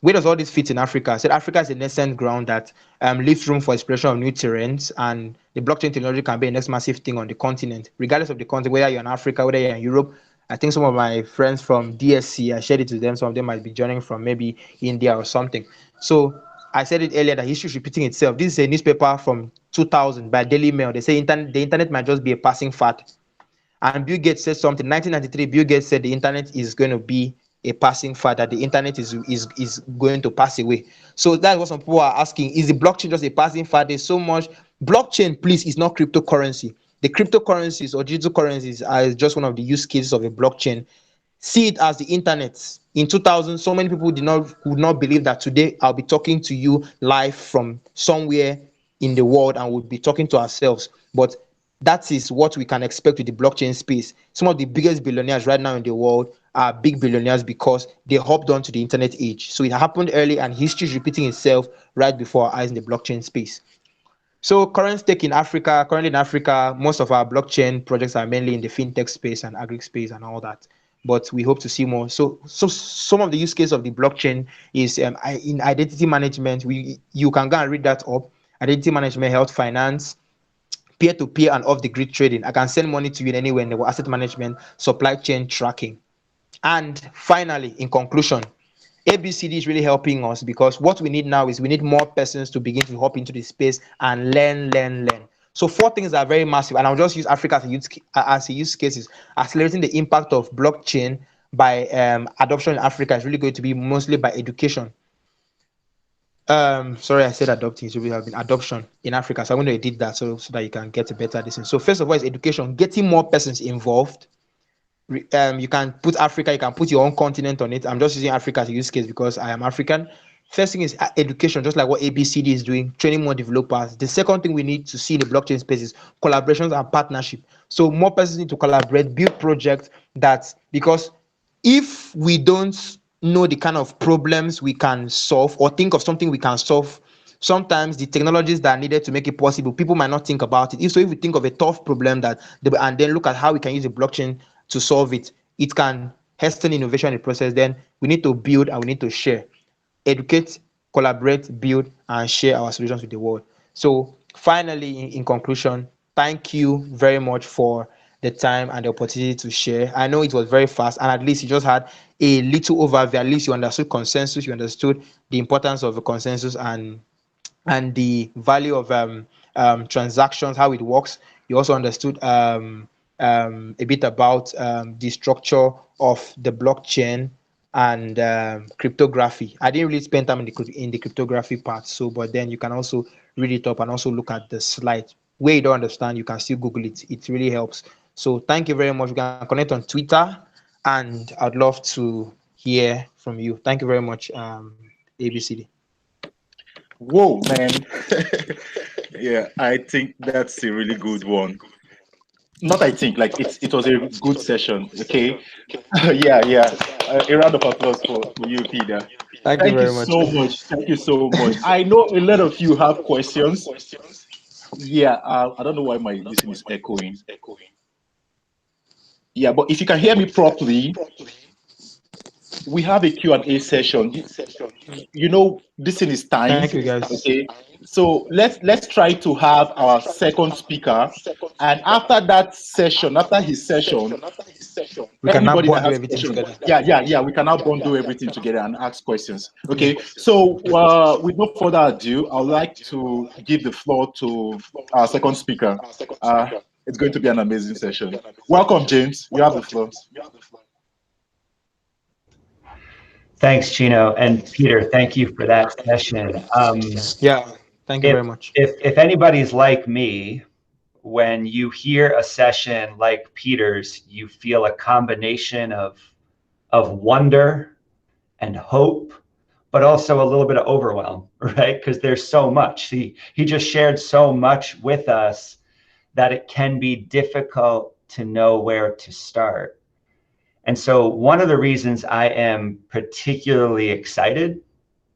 where does all this fit in Africa? I said Africa is a nascent ground that leaves room for exploration of new terrains, and the blockchain technology can be a next massive thing on the continent, regardless of the continent, whether you're in Africa, whether you're in Europe. I think some of my friends from DSC, I shared it to them. Some of them might be joining from maybe India or something. So I said it earlier that history is repeating itself. This is a newspaper from 2000 by Daily Mail. They say the internet might just be a passing fad. And Bill Gates said something. 1993, Bill Gates said the internet is going to be a passing fad, that the internet is going to pass away. So that's what some people are asking. Is the blockchain just a passing fad? There's so much Blockchain, please, is not cryptocurrency. The cryptocurrencies or digital currencies are just one of the use cases of a blockchain. See it as the internet. In 2000, so many people would not believe that today I'll be talking to you live from somewhere in the world and we'll be talking to ourselves. But that is what we can expect with the blockchain space. Some of the biggest billionaires right now in the world are big billionaires because they hopped onto the internet age. So it happened early and history is repeating itself right before our eyes in the blockchain space. So current stake in Africa, currently in Africa, most of our blockchain projects are mainly in the fintech space and agri space and all that. But we hope to see more. So some of the use case of the blockchain is in identity management. You can go and read that up. Identity management, health, finance, peer-to-peer and off-the-grid trading. I can send money to you anywhere in the world, asset management, supply chain tracking. And finally, in conclusion, ABCD is really helping us because what we need now is we need more persons to begin to hop into the space and learn. So 4 things are very massive, and I'll just use Africa as a use cases. Accelerating the impact of blockchain by adoption in Africa is really going to be mostly by education. Sorry, I said adopting. So we have been adoption in Africa. So I'm going to edit that so that you can get a better listen. So first of all is education, getting more persons involved. You can put Africa, you can put your own continent on it. I'm just using Africa as a use case because I am African. First thing is education, just like what ABCD is doing, training more developers. The second thing we need to see in the blockchain space is collaborations and partnership. So more persons need to collaborate, build projects because if we don't know the kind of problems we can solve or think of something we can solve, sometimes the technologies that are needed to make it possible, people might not think about it. If we think of a tough problem and then look at how we can use the blockchain to solve it, it can hasten innovation in the process. Then we need to build and we need to share, educate, collaborate, build, and share our solutions with the world. So finally, in conclusion, thank you very much for the time and the opportunity to share. I know it was very fast, and at least you just had a little overview. At least you understood consensus, you understood the importance of a consensus and the value of transactions, how it works. You also understood a bit about the structure of the blockchain and cryptography. I didn't really spend time in the cryptography part, but then you can also read it up and also look at the slide. Where you don't understand, you can still Google it. It really helps. So thank you very much. We can connect on Twitter, and I'd love to hear from you. Thank you very much, ABCD. Whoa, man. Yeah, I think that's a really good one. Not I think, like it was a good session. Okay. Yeah. A round of applause for you, Peter. Thank you very much. So much. Thank you so much. I know a lot of you have questions. Yeah, I don't know why my listening is echoing. Yeah, but if you can hear me properly, we have a Q&A session. You know, this thing is timed. Thank you, guys. Okay, so let's try to have our second speaker, and after that session, after his session, we can now bundle everything together. Yeah. We can now bundle everything together and ask questions. Okay, so with no further ado, I'd like to give the floor to our second speaker. It's going to be an amazing session. Welcome, James. You have the floor. Thanks, Chino. And Peter, thank you for that session. Yeah, thank you very much. If anybody's like me, when you hear a session like Peter's, you feel a combination of wonder and hope, but also a little bit of overwhelm, right? Because there's so much. He just shared so much with us that it can be difficult to know where to start. And so one of the reasons I am particularly excited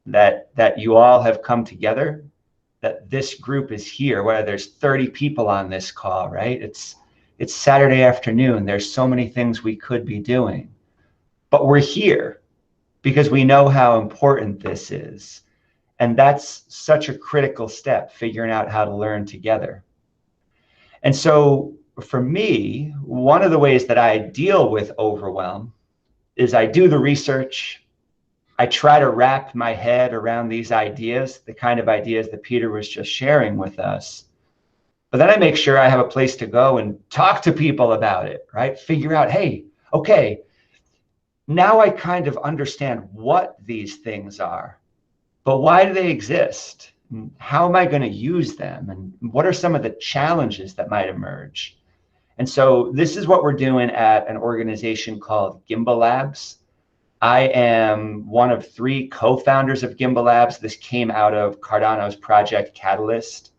that you all have come together, that this group is here, where there's 30 people on this call, right? It's Saturday afternoon. There's so many things we could be doing, but we're here because we know how important this is. And that's such a critical step, figuring out how to learn together. And so for me, one of the ways that I deal with overwhelm is I do the research. I try to wrap my head around these ideas, the kind of ideas that Peter was just sharing with us. But then I make sure I have a place to go and talk to people about it, right? Figure out, hey, okay, now I kind of understand what these things are, but why do they exist? how am I going to use them? And what are some of the challenges that might emerge? And so this is what we're doing at an organization called Gimbal Labs. I am one of 3 co-founders of Gimbal Labs. This came out of Cardano's Project Catalyst.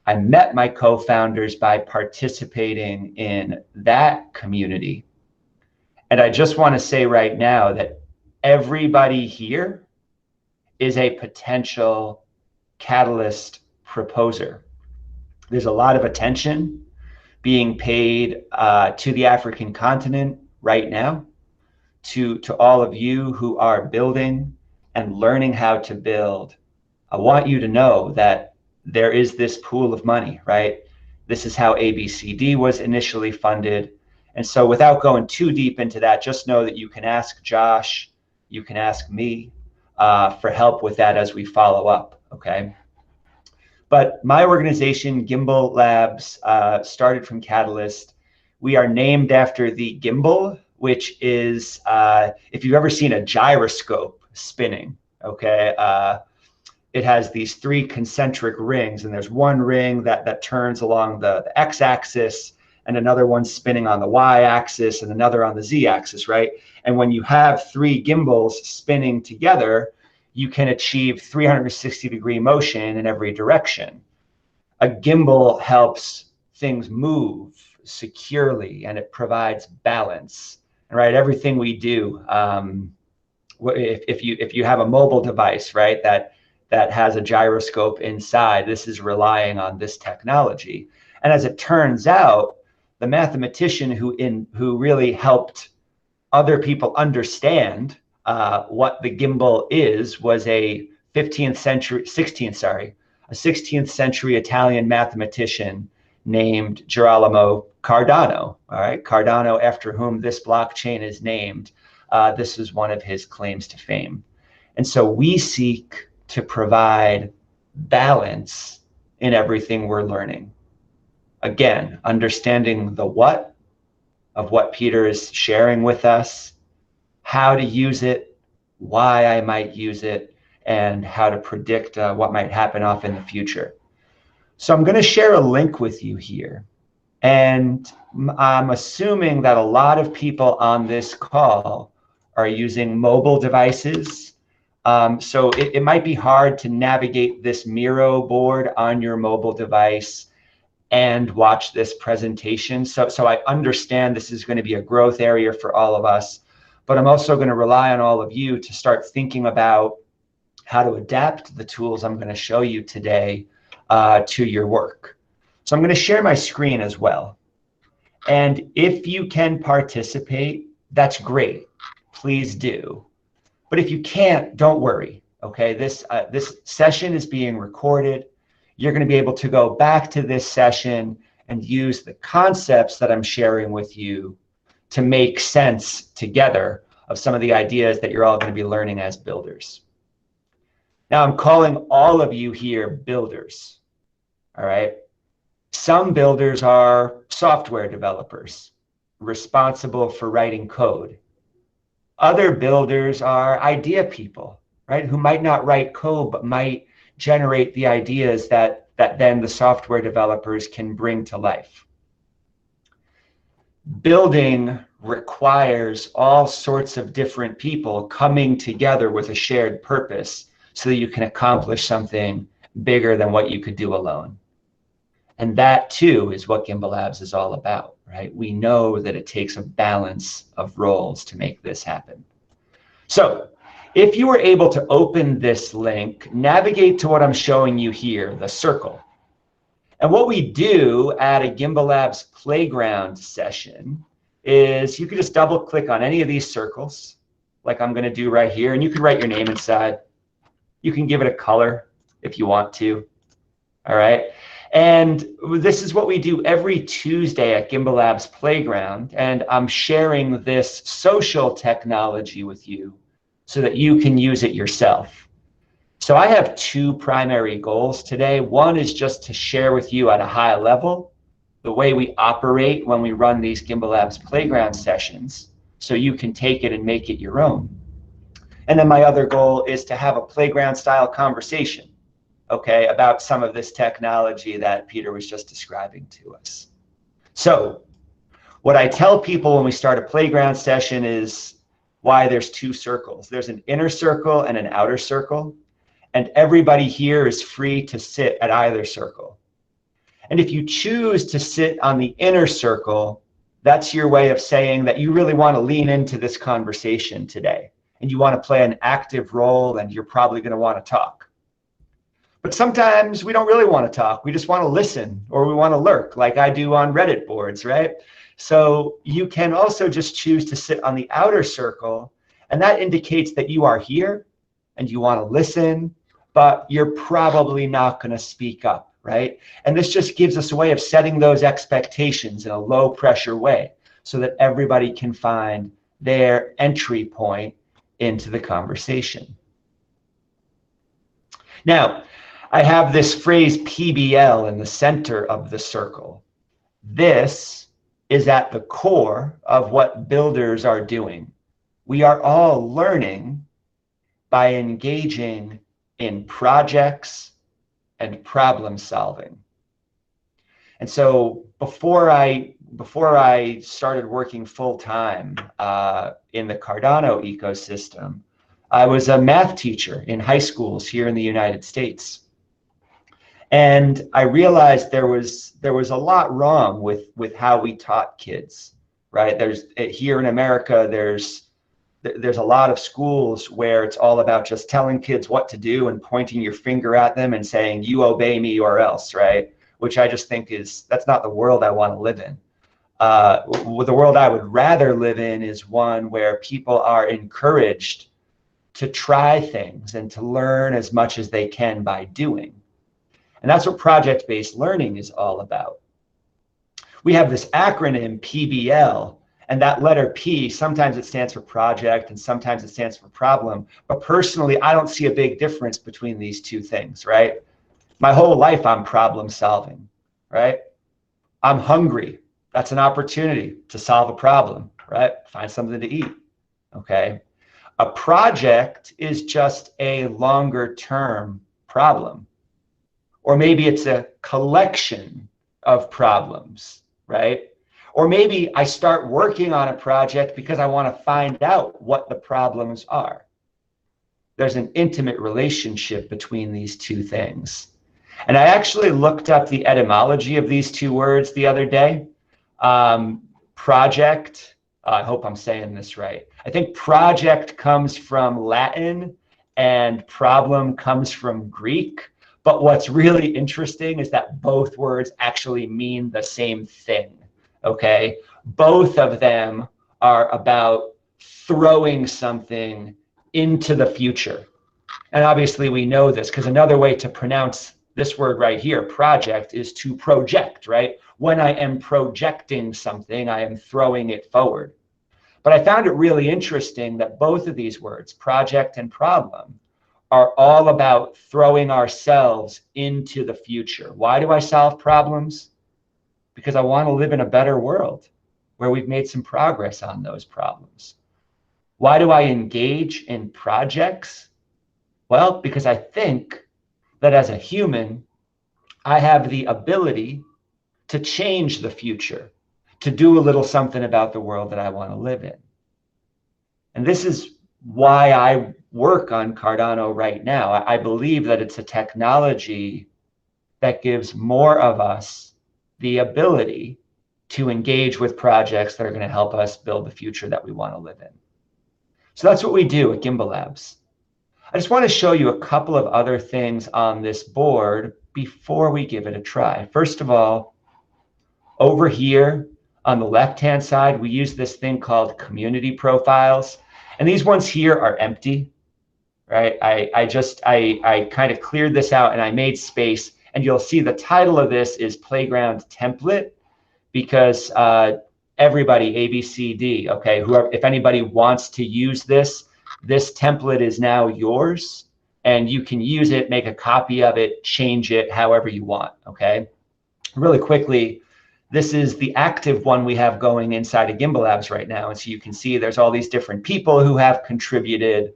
I met my co-founders by participating in that community. And I just want to say right now that everybody here is a potential Catalyst proposer. There's a lot of attention being paid to the African continent right now, to all of you who are building and learning how to build. I want you to know that there is this pool of money, right? This is how ABCD was initially funded. And so without going too deep into that, just know that you can ask Josh, you can ask me for help with that as we follow up, okay? But my organization, Gimbal Labs, started from Catalyst. We are named after the gimbal, which is, if you've ever seen a gyroscope spinning, okay? It has these 3 concentric rings, and there's one ring that turns along the x-axis, and another one spinning on the y-axis, and another on the z-axis, right? And when you have 3 gimbals spinning together, you can achieve 360-degree motion in every direction. A gimbal helps things move securely, and it provides balance. Right, everything we do, if you have a mobile device, right, that has a gyroscope inside, this is relying on this technology. And as it turns out, the mathematician who really helped other people understand what the gimbal is was a 16th century Italian mathematician named Girolamo Cardano. All right, Cardano, after whom this blockchain is named. This is one of his claims to fame. And so we seek to provide balance in everything we're learning. Again, understanding the what of what Peter is sharing with us, how to use it, why I might use it, and how to predict what might happen off in the future. So I'm going to share a link with you here. And I'm assuming that a lot of people on this call are using mobile devices. So it might be hard to navigate this Miro board on your mobile device and watch this presentation. So I understand this is going to be a growth area for all of us, but I'm also going to rely on all of you to start thinking about how to adapt the tools I'm going to show you today to your work. So I'm going to share my screen as well. And if you can participate, that's great. Please do. But if you can't, don't worry. Okay, this session is being recorded. You're going to be able to go back to this session and use the concepts that I'm sharing with you to make sense together of some of the ideas that you're all going to be learning as builders. Now, I'm calling all of you here builders. All right. Some builders are software developers responsible for writing code. Other builders are idea people, right, who might not write code, but might generate the ideas that then the software developers can bring to life. Building requires all sorts of different people coming together with a shared purpose so that you can accomplish something bigger than what you could do alone. And that too is what Gimbal Labs is all about, right? We know that it takes a balance of roles to make this happen. So if you were able to open this link, navigate to what I'm showing you here, the circle. And what we do at a Gimbal Labs playground session is you can just double click on any of these circles, like I'm going to do right here, and you can write your name inside. You can give it a color if you want to. All right. And this is what we do every Tuesday at Gimbal Labs Playground. And I'm sharing this social technology with you so that you can use it yourself. So I have two primary goals today. One is just to share with you at a high level the way we operate when we run these Gimbal Labs Playground sessions, so you can take it and make it your own. And then my other goal is to have a playground style conversation okay, about some of this technology that Peter was just describing to us. So what I tell people when we start a playground session is why there's two circles. There's an inner circle and an outer circle, and everybody here is free to sit at either circle. And if you choose to sit on the inner circle, that's your way of saying that you really want to lean into this conversation today, and you want to play an active role, and you're probably going to want to talk. But sometimes we don't really want to talk. We just want to listen, or we want to lurk, like I do on Reddit boards, right? So you can also just choose to sit on the outer circle, and that indicates that you are here and you want to listen, but you're probably not going to speak up, right? And this just gives us a way of setting those expectations in a low pressure way so that everybody can find their entry point into the conversation. Now, I have this phrase PBL in the center of the circle. This is at the core of what builders are doing. We are all learning by engaging in projects and problem solving. And so before I started working full time in the Cardano ecosystem, I was a math teacher in high schools here in the United States. And I realized there was a lot wrong with how we taught kids, right? Here in America, there's a lot of schools where it's all about just telling kids what to do and pointing your finger at them and saying, you obey me or else, right? Which I just think that's not the world I want to live in. The world I would rather live in is one where people are encouraged to try things and to learn as much as they can by doing. And that's what project-based learning is all about. We have this acronym PBL, and that letter P, sometimes it stands for project and sometimes it stands for problem. But personally, I don't see a big difference between these two things, right? My whole life, I'm problem solving, right? I'm hungry. That's an opportunity to solve a problem, right? Find something to eat, okay? A project is just a longer term problem. Or maybe it's a collection of problems, right? Or maybe I start working on a project because I want to find out what the problems are. There's an intimate relationship between these two things. And I actually looked up the etymology of these two words the other day. Project, I hope I'm saying this right. I think project comes from Latin and problem comes from Greek. But what's really interesting is that both words actually mean the same thing, okay? Both of them are about throwing something into the future. And obviously we know this because another way to pronounce this word right here, project, is to project, right? When I am projecting something, I am throwing it forward. But I found it really interesting that both of these words, project and problem, are all about throwing ourselves into the future. Why do I solve problems? Because I want to live in a better world where we've made some progress on those problems. Why do I engage in projects? Well, because I think that as a human, I have the ability to change the future, to do a little something about the world that I want to live in. And this is why I work on Cardano right now. I believe that it's a technology that gives more of us the ability to engage with projects that are going to help us build the future that we want to live in. So that's what we do at Gimbal Labs. I just want to show you a couple of other things on this board before we give it a try. First of all, over here on the left-hand side, we use this thing called community profiles. And these ones here are empty, right? I kind of cleared this out and I made space, and you'll see the title of this is Playground Template, because everybody, A, B, C, D, okay, whoever, if anybody wants to use this template is now yours, and you can use it, make a copy of it, change it however you want, okay? Really quickly, this is the active one we have going inside of Gimbal Labs right now. And so you can see there's all these different people who have contributed.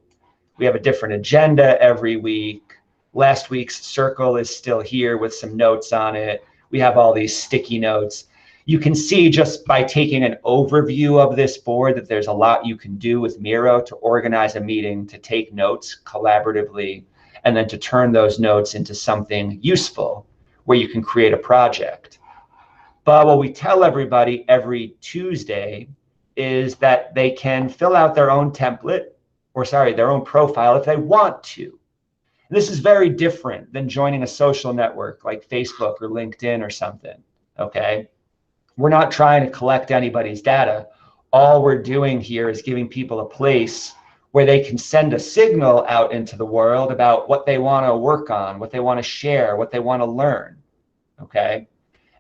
We have a different agenda every week. Last week's circle is still here with some notes on it. We have all these sticky notes. You can see just by taking an overview of this board that there's a lot you can do with Miro to organize a meeting, to take notes collaboratively, and then to turn those notes into something useful where you can create a project. But what we tell everybody every Tuesday is that they can fill out their own template, or sorry, their own profile if they want to. This is very different than joining a social network like Facebook or LinkedIn or something, okay? We're not trying to collect anybody's data. All we're doing here is giving people a place where they can send a signal out into the world about what they want to work on, what they want to share, what they want to learn, okay?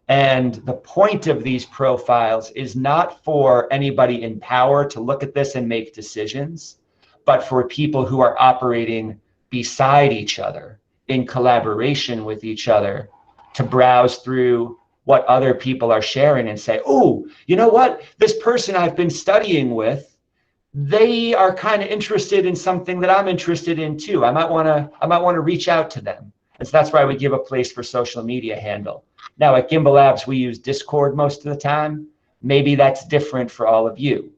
And the point of these profiles is not for anybody in power to look at this and make decisions, but for people who are operating beside each other, in collaboration with each other, to browse through what other people are sharing and say, oh, you know what? This person I've been studying with, they are kind of interested in something that I'm interested in too. I might want to reach out to them. And so that's why we give a place for social media handle. Now at Gimbal Labs, we use Discord most of the time. Maybe that's different for all of you.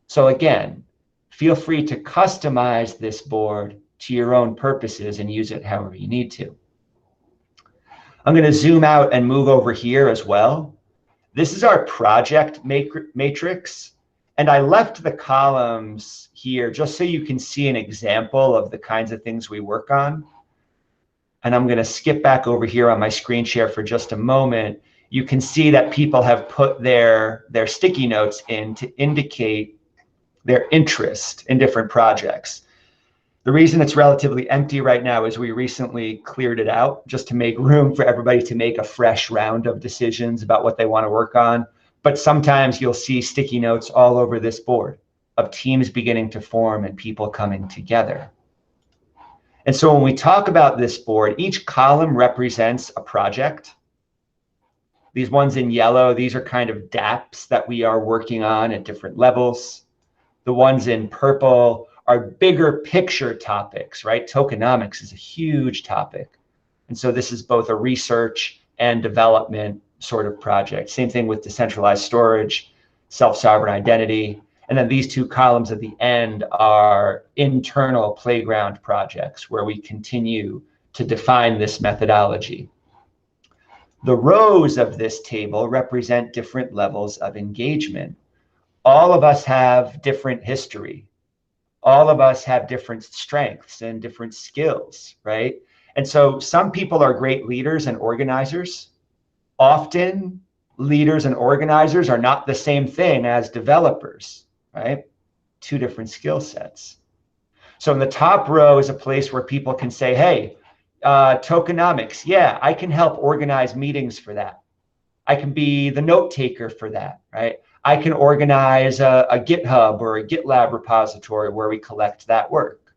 So again, feel free to customize this board to your own purposes and use it however you need to. I'm going to zoom out and move over here as well. This is our project matrix. And I left the columns here just so you can see an example of the kinds of things we work on. And I'm going to skip back over here on my screen share for just a moment. You can see that people have put their sticky notes in to indicate their interest in different projects. The reason it's relatively empty right now is we recently cleared it out just to make room for everybody to make a fresh round of decisions about what they want to work on. But sometimes you'll see sticky notes all over this board of teams beginning to form and people coming together. And so when we talk about this board, each column represents a project. These ones in yellow, these are kind of dApps that we are working on at different levels. The ones in purple are bigger picture topics, right? Tokenomics is a huge topic. And so this is both a research and development sort of project. Same thing with decentralized storage, self-sovereign identity. And then these two columns at the end are internal playground projects where we continue to define this methodology. The rows of this table represent different levels of engagement. All of us have different history. All of us have different strengths and different skills, right? And so some people are great leaders and organizers. Often leaders and organizers are not the same thing as developers, right? Two different skill sets. So in the top row is a place where people can say, hey, tokenomics, yeah, I can help organize meetings for that. I can be the note taker for that, right? I can organize a GitHub or a GitLab repository where we collect that work.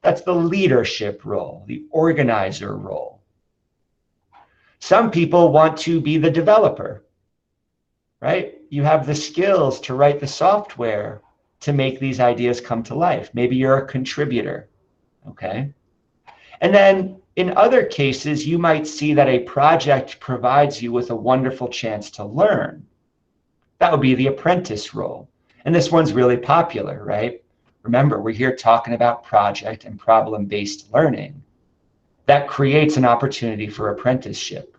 That's the leadership role, the organizer role. Some people want to be the developer, right? You have the skills to write the software to make these ideas come to life. Maybe you're a contributor, okay? And then in other cases, you might see that a project provides you with a wonderful chance to learn. That would be the apprentice role. And this one's really popular, right? Remember, we're here talking about project and problem-based learning. That creates an opportunity for apprenticeship.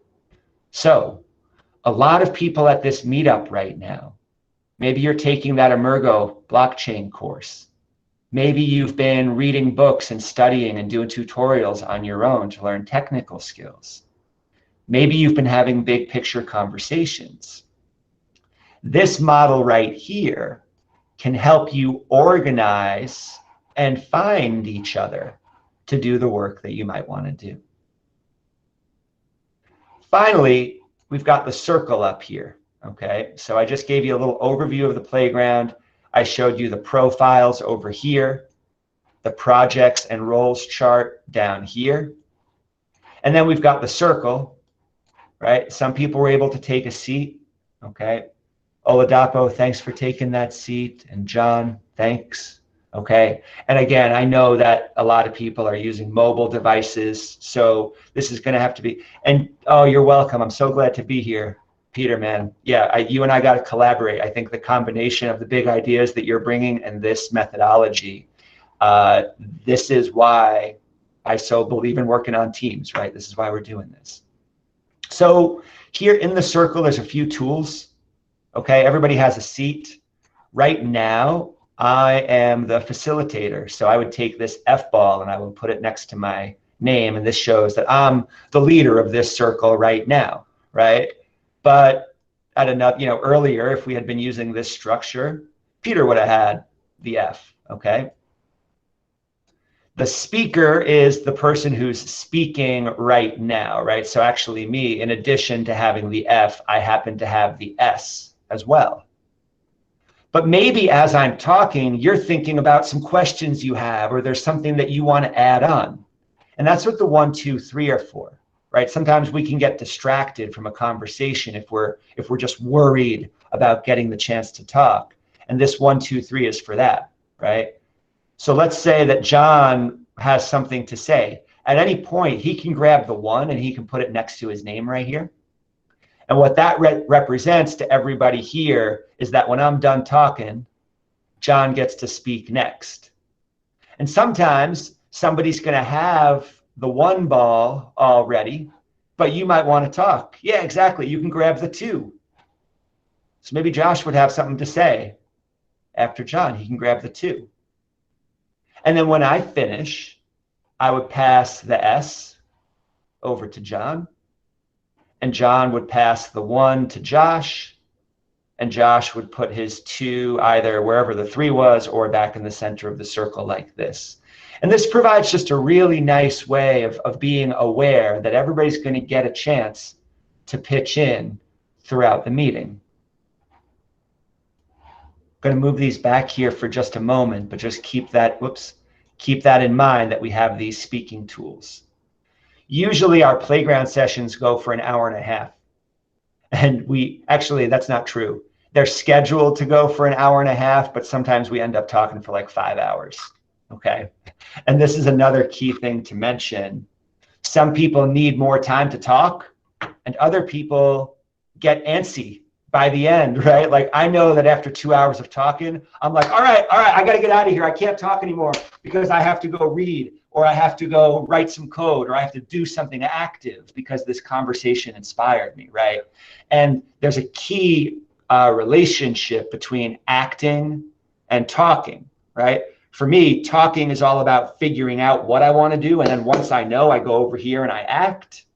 So a lot of people at this meetup right now, maybe you're taking that Emogo blockchain course. Maybe you've been reading books and studying and doing tutorials on your own to learn technical skills. Maybe you've been having big picture conversations. This model right here can help you organize and find each other to do the work that you might want to do. Finally, we've got the circle up here, okay? So I just gave you a little overview of the playground. I showed you the profiles over here, the projects and roles chart down here. And then we've got the circle, right? Some people were able to take a seat, okay? Oladapo, thanks for taking that seat. And John, thanks. Okay. And again, I know that a lot of people are using mobile devices. So this is going to have to be, and oh, you're welcome. I'm so glad to be here, Peter, man. Yeah, you and I got to collaborate. I think the combination of the big ideas that you're bringing and this methodology, this is why I so believe in working on teams, right? This is why we're doing this. So here in the circle, there's a few tools. Okay, everybody has a seat. Right now, I am the facilitator. So I would take this F ball and I would put it next to my name. And this shows that I'm the leader of this circle right now, right? But at another, earlier, if we had been using this structure, Peter would have had the F, okay? The speaker is the person who's speaking right now, right? So actually me, in addition to having the F, I happen to have the S as well. But maybe as I'm talking, you're thinking about some questions you have, or there's something that you want to add on. And that's what the 1, 2, 3 are for, right? Sometimes we can get distracted from a conversation if we're just worried about getting the chance to talk. And this 1, 2, 3 is for that, right? So let's say that John has something to say. At any point, he can grab the 1 and he can put it next to his name right here. And what that represents to everybody here is that when I'm done talking, John gets to speak next. And sometimes somebody's going to have the 1 ball already, but you might want to talk. Yeah, exactly. You can grab the 2. So maybe Josh would have something to say after John. He can grab the 2. And then when I finish, I would pass the S over to John. And John would pass the 1 to Josh, and Josh would put his 2 either wherever the 3 was or back in the center of the circle like this. And this provides just a really nice way of being aware that everybody's going to get a chance to pitch in throughout the meeting. I'm going to move these back here for just a moment, but just keep that in mind that we have these speaking tools. Usually our playground sessions go for an hour and a half. And actually, that's not true. They're scheduled to go for an hour and a half, but sometimes we end up talking for like 5 hours, okay? And this is another key thing to mention. Some people need more time to talk, and other people get antsy by the end, right? Like I know that after 2 hours of talking, I'm like, all right, I got to get out of here. I can't talk anymore because I have to go read, or I have to go write some code, or I have to do something active because this conversation inspired me, right? And there's a key relationship between acting and talking, right? For me, talking is all about figuring out what I want to do. And then once I know, I go over here and I act.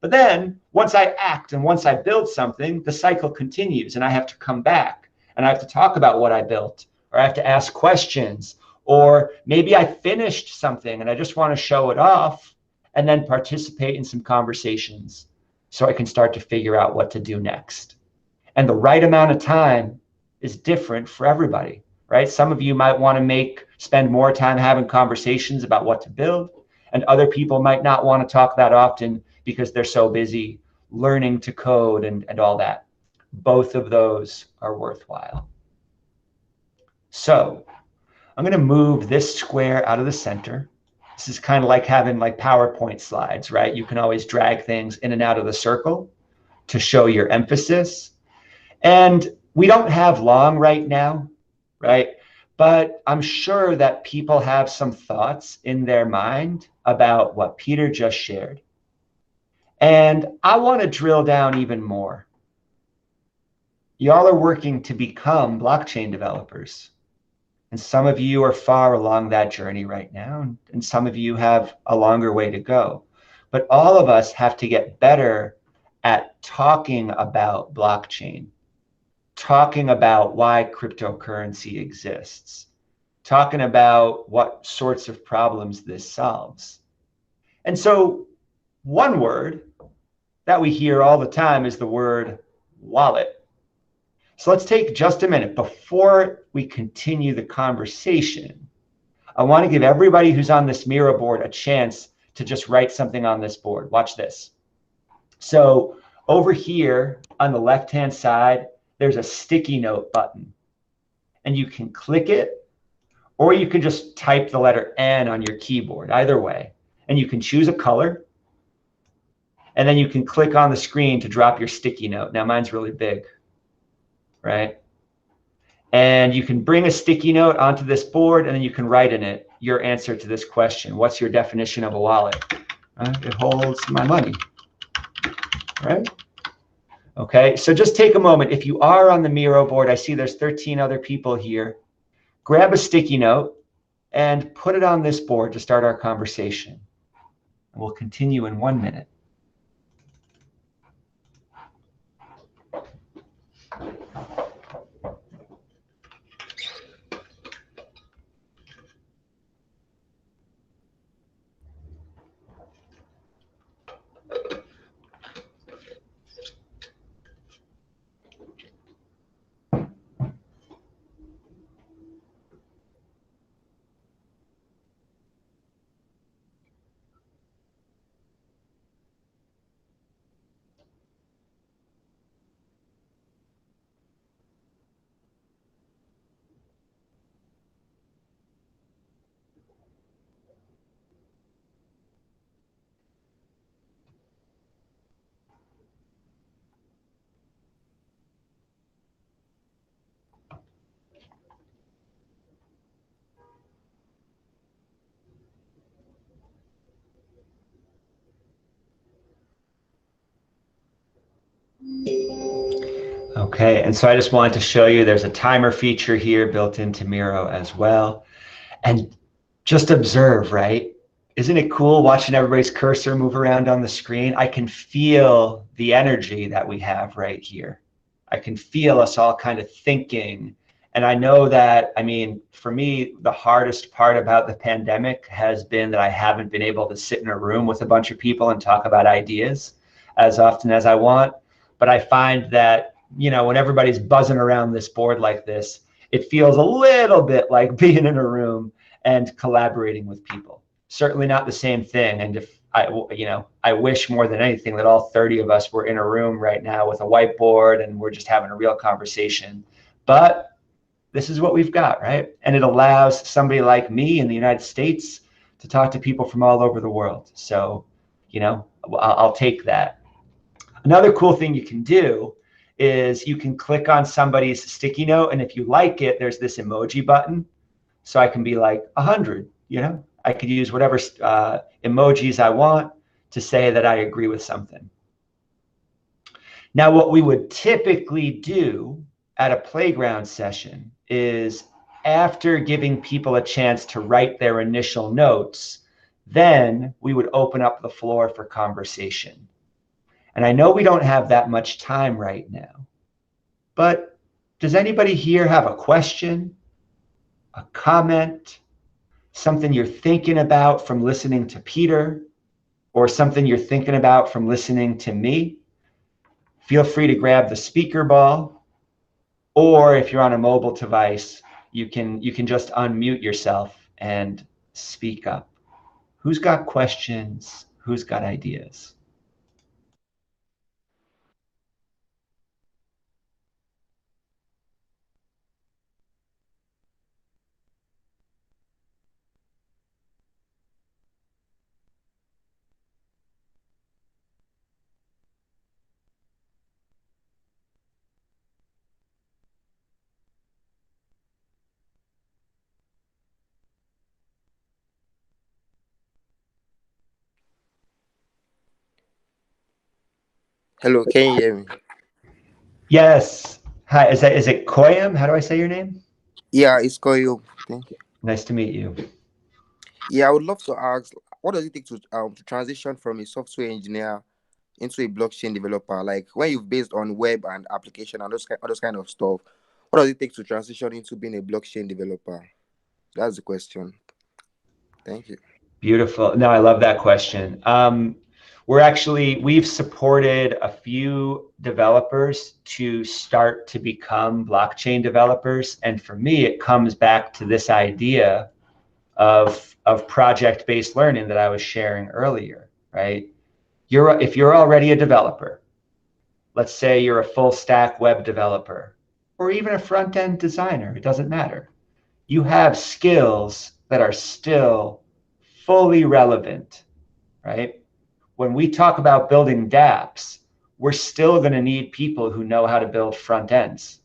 But then once I act and once I build something, the cycle continues and I have to come back and I have to talk about what I built, or I have to ask questions, or maybe I finished something and I just want to show it off and then participate in some conversations so I can start to figure out what to do next. And the right amount of time is different for everybody, right? Some of you might want to spend more time having conversations about what to build, and other people might not want to talk that often because they're so busy learning to code and all that. Both of those are worthwhile. So I'm going to move this square out of the center. This is kind of like having like PowerPoint slides, right? You can always drag things in and out of the circle to show your emphasis. And we don't have long right now, right? But I'm sure that people have some thoughts in their mind about what Peter just shared. And I want to drill down even more. Y'all are working to become blockchain developers. And some of you are far along that journey right now, and some of you have a longer way to go. But all of us have to get better at talking about blockchain, talking about why cryptocurrency exists, talking about what sorts of problems this solves. And so one word that we hear all the time is the word wallet. So let's take just a minute before we continue the conversation. I want to give everybody who's on this Miro board a chance to just write something on this board. Watch this. So over here on the left-hand side, there's a sticky note button, and you can click it, or you can just type the letter N on your keyboard, either way. And you can choose a color, and then you can click on the screen to drop your sticky note. Now mine's really big, right? And you can bring a sticky note onto this board, and then you can write in it your answer to this question. What's your definition of a wallet? It holds my money, right? Okay, so just take a moment. If you are on the Miro board, I see there's 13 other people here. Grab a sticky note and put it on this board to start our conversation. And we'll continue in 1 minute. Okay, and so I just wanted to show you there's a timer feature here built into Miro as well. And just observe, right? Isn't it cool watching everybody's cursor move around on the screen? I can feel the energy that we have right here. I can feel us all kind of thinking. And I know that, I mean, for me, the hardest part about the pandemic has been that I haven't been able to sit in a room with a bunch of people and talk about ideas as often as I want. But I find that, you know, when everybody's buzzing around this board like this, it feels a little bit like being in a room and collaborating with people. Certainly not the same thing. And if I wish more than anything that all 30 of us were in a room right now with a whiteboard and we're just having a real conversation. But this is what we've got, right? And it allows somebody like me in the United States to talk to people from all over the world. So, you know, I'll take that. Another cool thing you can do is you can click on somebody's sticky note, and if you like it, there's this emoji button. So I can be like 100, you know, I could use whatever emojis I want to say that I agree with something. Now, what we would typically do at a playground session is, after giving people a chance to write their initial notes, then we would open up the floor for conversation. And I know we don't have that much time right now, but does anybody here have a question, a comment, something you're thinking about from listening to Peter, or something you're thinking about from listening to me? Feel free to grab the speaker ball, or if you're on a mobile device, you can just unmute yourself and speak up. Who's got questions? Who's got ideas? Hello, can you hear me? Yes. Hi, is it Koyam? How do I say your name? Yeah, it's Koyo. Thank you. Nice to meet you. Yeah, I would love to ask, what does it take to transition from a software engineer into a blockchain developer? Like, when you've based on web and application and all those kind of stuff, what does it take to transition into being a blockchain developer? That's the question. Thank you. Beautiful. No, I love that question. We've supported a few developers to start to become blockchain developers. And for me, it comes back to this idea of project-based learning that I was sharing earlier, right? If you're already a developer, let's say you're a full stack web developer, or even a front-end designer, it doesn't matter. you have skills that are still fully relevant, right? When we talk about building dApps, we're still going to need people who know how to build front ends.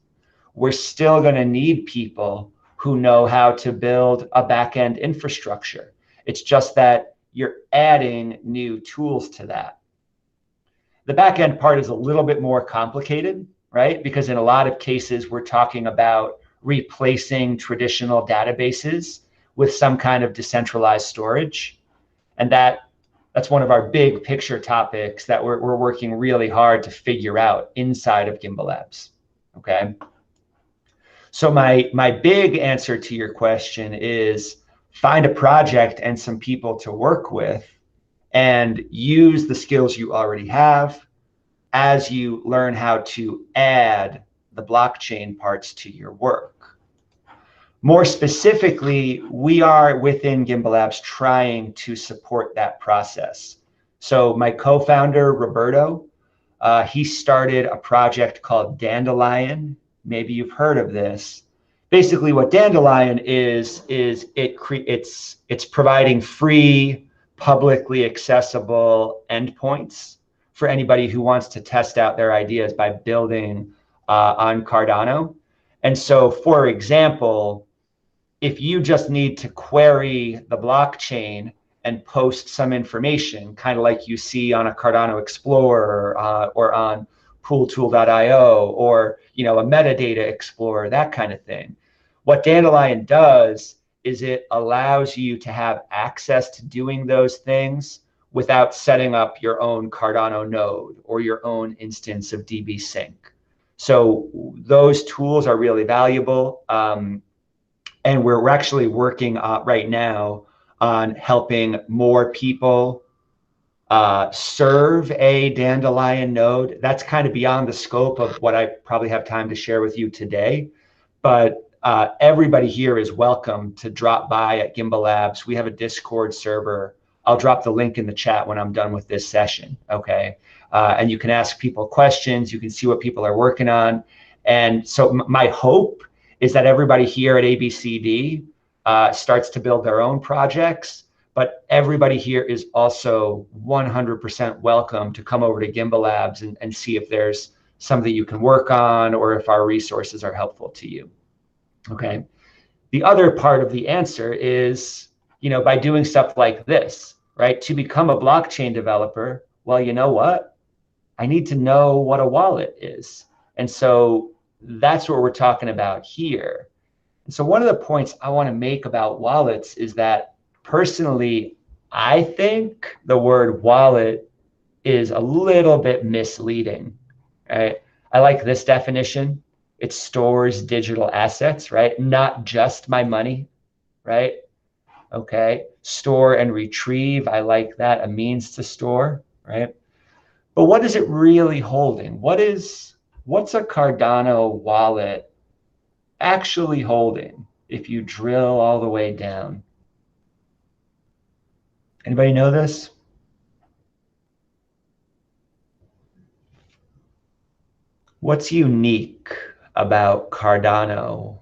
We're still going to need people who know how to build a back-end infrastructure. It's just that you're adding new tools to that. The back-end part is a little bit more complicated, right? Because in a lot of cases, we're talking about replacing traditional databases with some kind of decentralized storage. And that's one of our big picture topics that we're working really hard to figure out inside of Gimbal Labs, okay? So my big answer to your question is find a project and some people to work with and use the skills you already have as you learn how to add the blockchain parts to your work. More specifically, we are within Gimbal Labs trying to support that process. So my co-founder, Roberto, he started a project called Dandelion. Maybe you've heard of this. Basically what Dandelion is it's providing free, publicly accessible endpoints for anybody who wants to test out their ideas by building on Cardano. And so, for example, if you just need to query the blockchain and post some information, kind of like you see on a Cardano Explorer or on pooltool.io or a metadata explorer, that kind of thing. What Dandelion does is it allows you to have access to doing those things without setting up your own Cardano node or your own instance of DB Sync. So those tools are really valuable. And we're actually working right now on helping more people serve a Dandelion node. That's kind of beyond the scope of what I probably have time to share with you today. But everybody here is welcome to drop by at Gimbal Labs. We have a Discord server. I'll drop the link in the chat when I'm done with this session, okay? And you can ask people questions. You can see what people are working on. And so my hope is that everybody here at ABCD starts to build their own projects, but everybody here is also 100% welcome to come over to Gimbal Labs and see if there's something you can work on or if our resources are helpful to you, okay? The other part of the answer is, by doing stuff like this, right? To become a blockchain developer, well, you know what? I need to know what a wallet is. And so that's what we're talking about here. And so one of the points I want to make about wallets is that personally, I think the word wallet is a little bit misleading, right? I like this definition. It stores digital assets, right? Not just my money, right? Okay. Store and retrieve. I like that. A means to store, right? But what is it really holding? What's a Cardano wallet actually holding if you drill all the way down? Anybody know this? What's unique about Cardano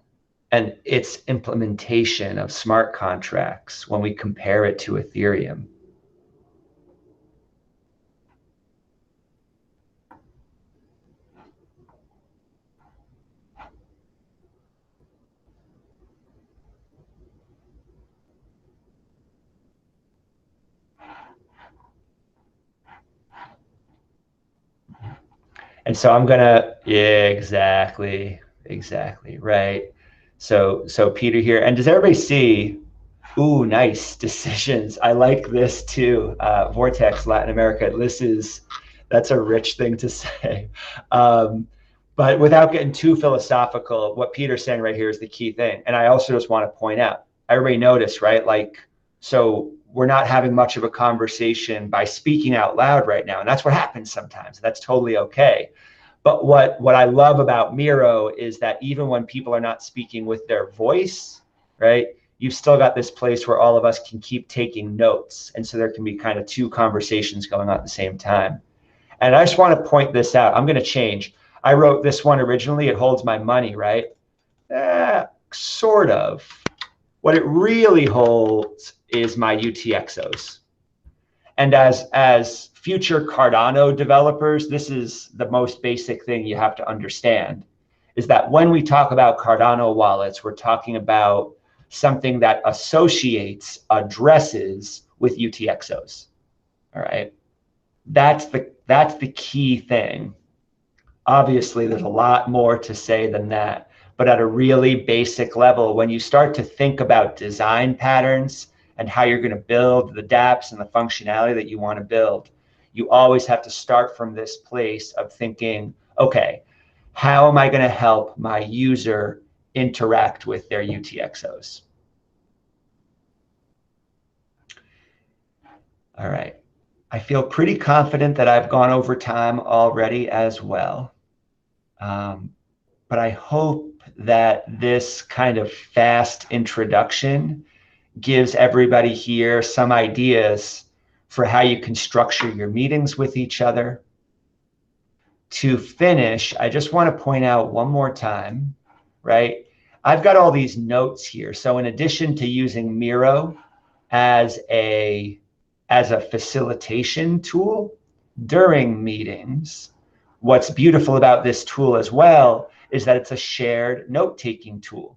and its implementation of smart contracts when we compare it to Ethereum? And so I'm gonna, yeah, exactly, right. So Peter here, and does everybody see? Ooh, nice decisions. I like this too. Vortex Latin America. That's a rich thing to say. But without getting too philosophical, what Peter's saying right here is the key thing. And I also just want to point out, everybody notice, right? So we're not having much of a conversation by speaking out loud right now. And that's what happens sometimes. That's totally okay. But what I love about Miro is that even when people are not speaking with their voice, right, you've still got this place where all of us can keep taking notes. And so there can be kind of two conversations going on at the same time. And I just want to point this out. I'm going to change. I wrote this one originally. It holds my money, right? Sort of. What it really holds is my UTXOs. And as future Cardano developers, this is the most basic thing you have to understand, is that when we talk about Cardano wallets, we're talking about something that associates addresses with UTXOs. All right. That's the key thing. Obviously, there's a lot more to say than that. But at a really basic level, when you start to think about design patterns and how you're going to build the dApps and the functionality that you want to build, you always have to start from this place of thinking, okay, how am I going to help my user interact with their UTXOs? All right. I feel pretty confident that I've gone over time already as well. But I hope that this kind of fast introduction gives everybody here some ideas for how you can structure your meetings with each other. To finish, I just want to point out one more time, right? I've got all these notes here. So in addition to using Miro as a facilitation tool during meetings, what's beautiful about this tool as well is that it's a shared note-taking tool.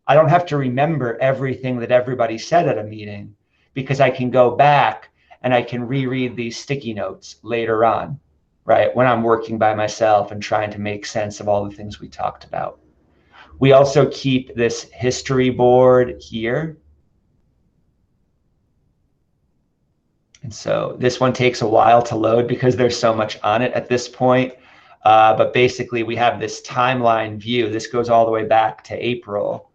I don't have to remember everything that everybody said at a meeting because I can go back and I can reread these sticky notes later on, right? When I'm working by myself and trying to make sense of all the things we talked about. We also keep this history board here. And so this one takes a while to load because there's so much on it at this point. But basically, we have this timeline view. This goes all the way back to April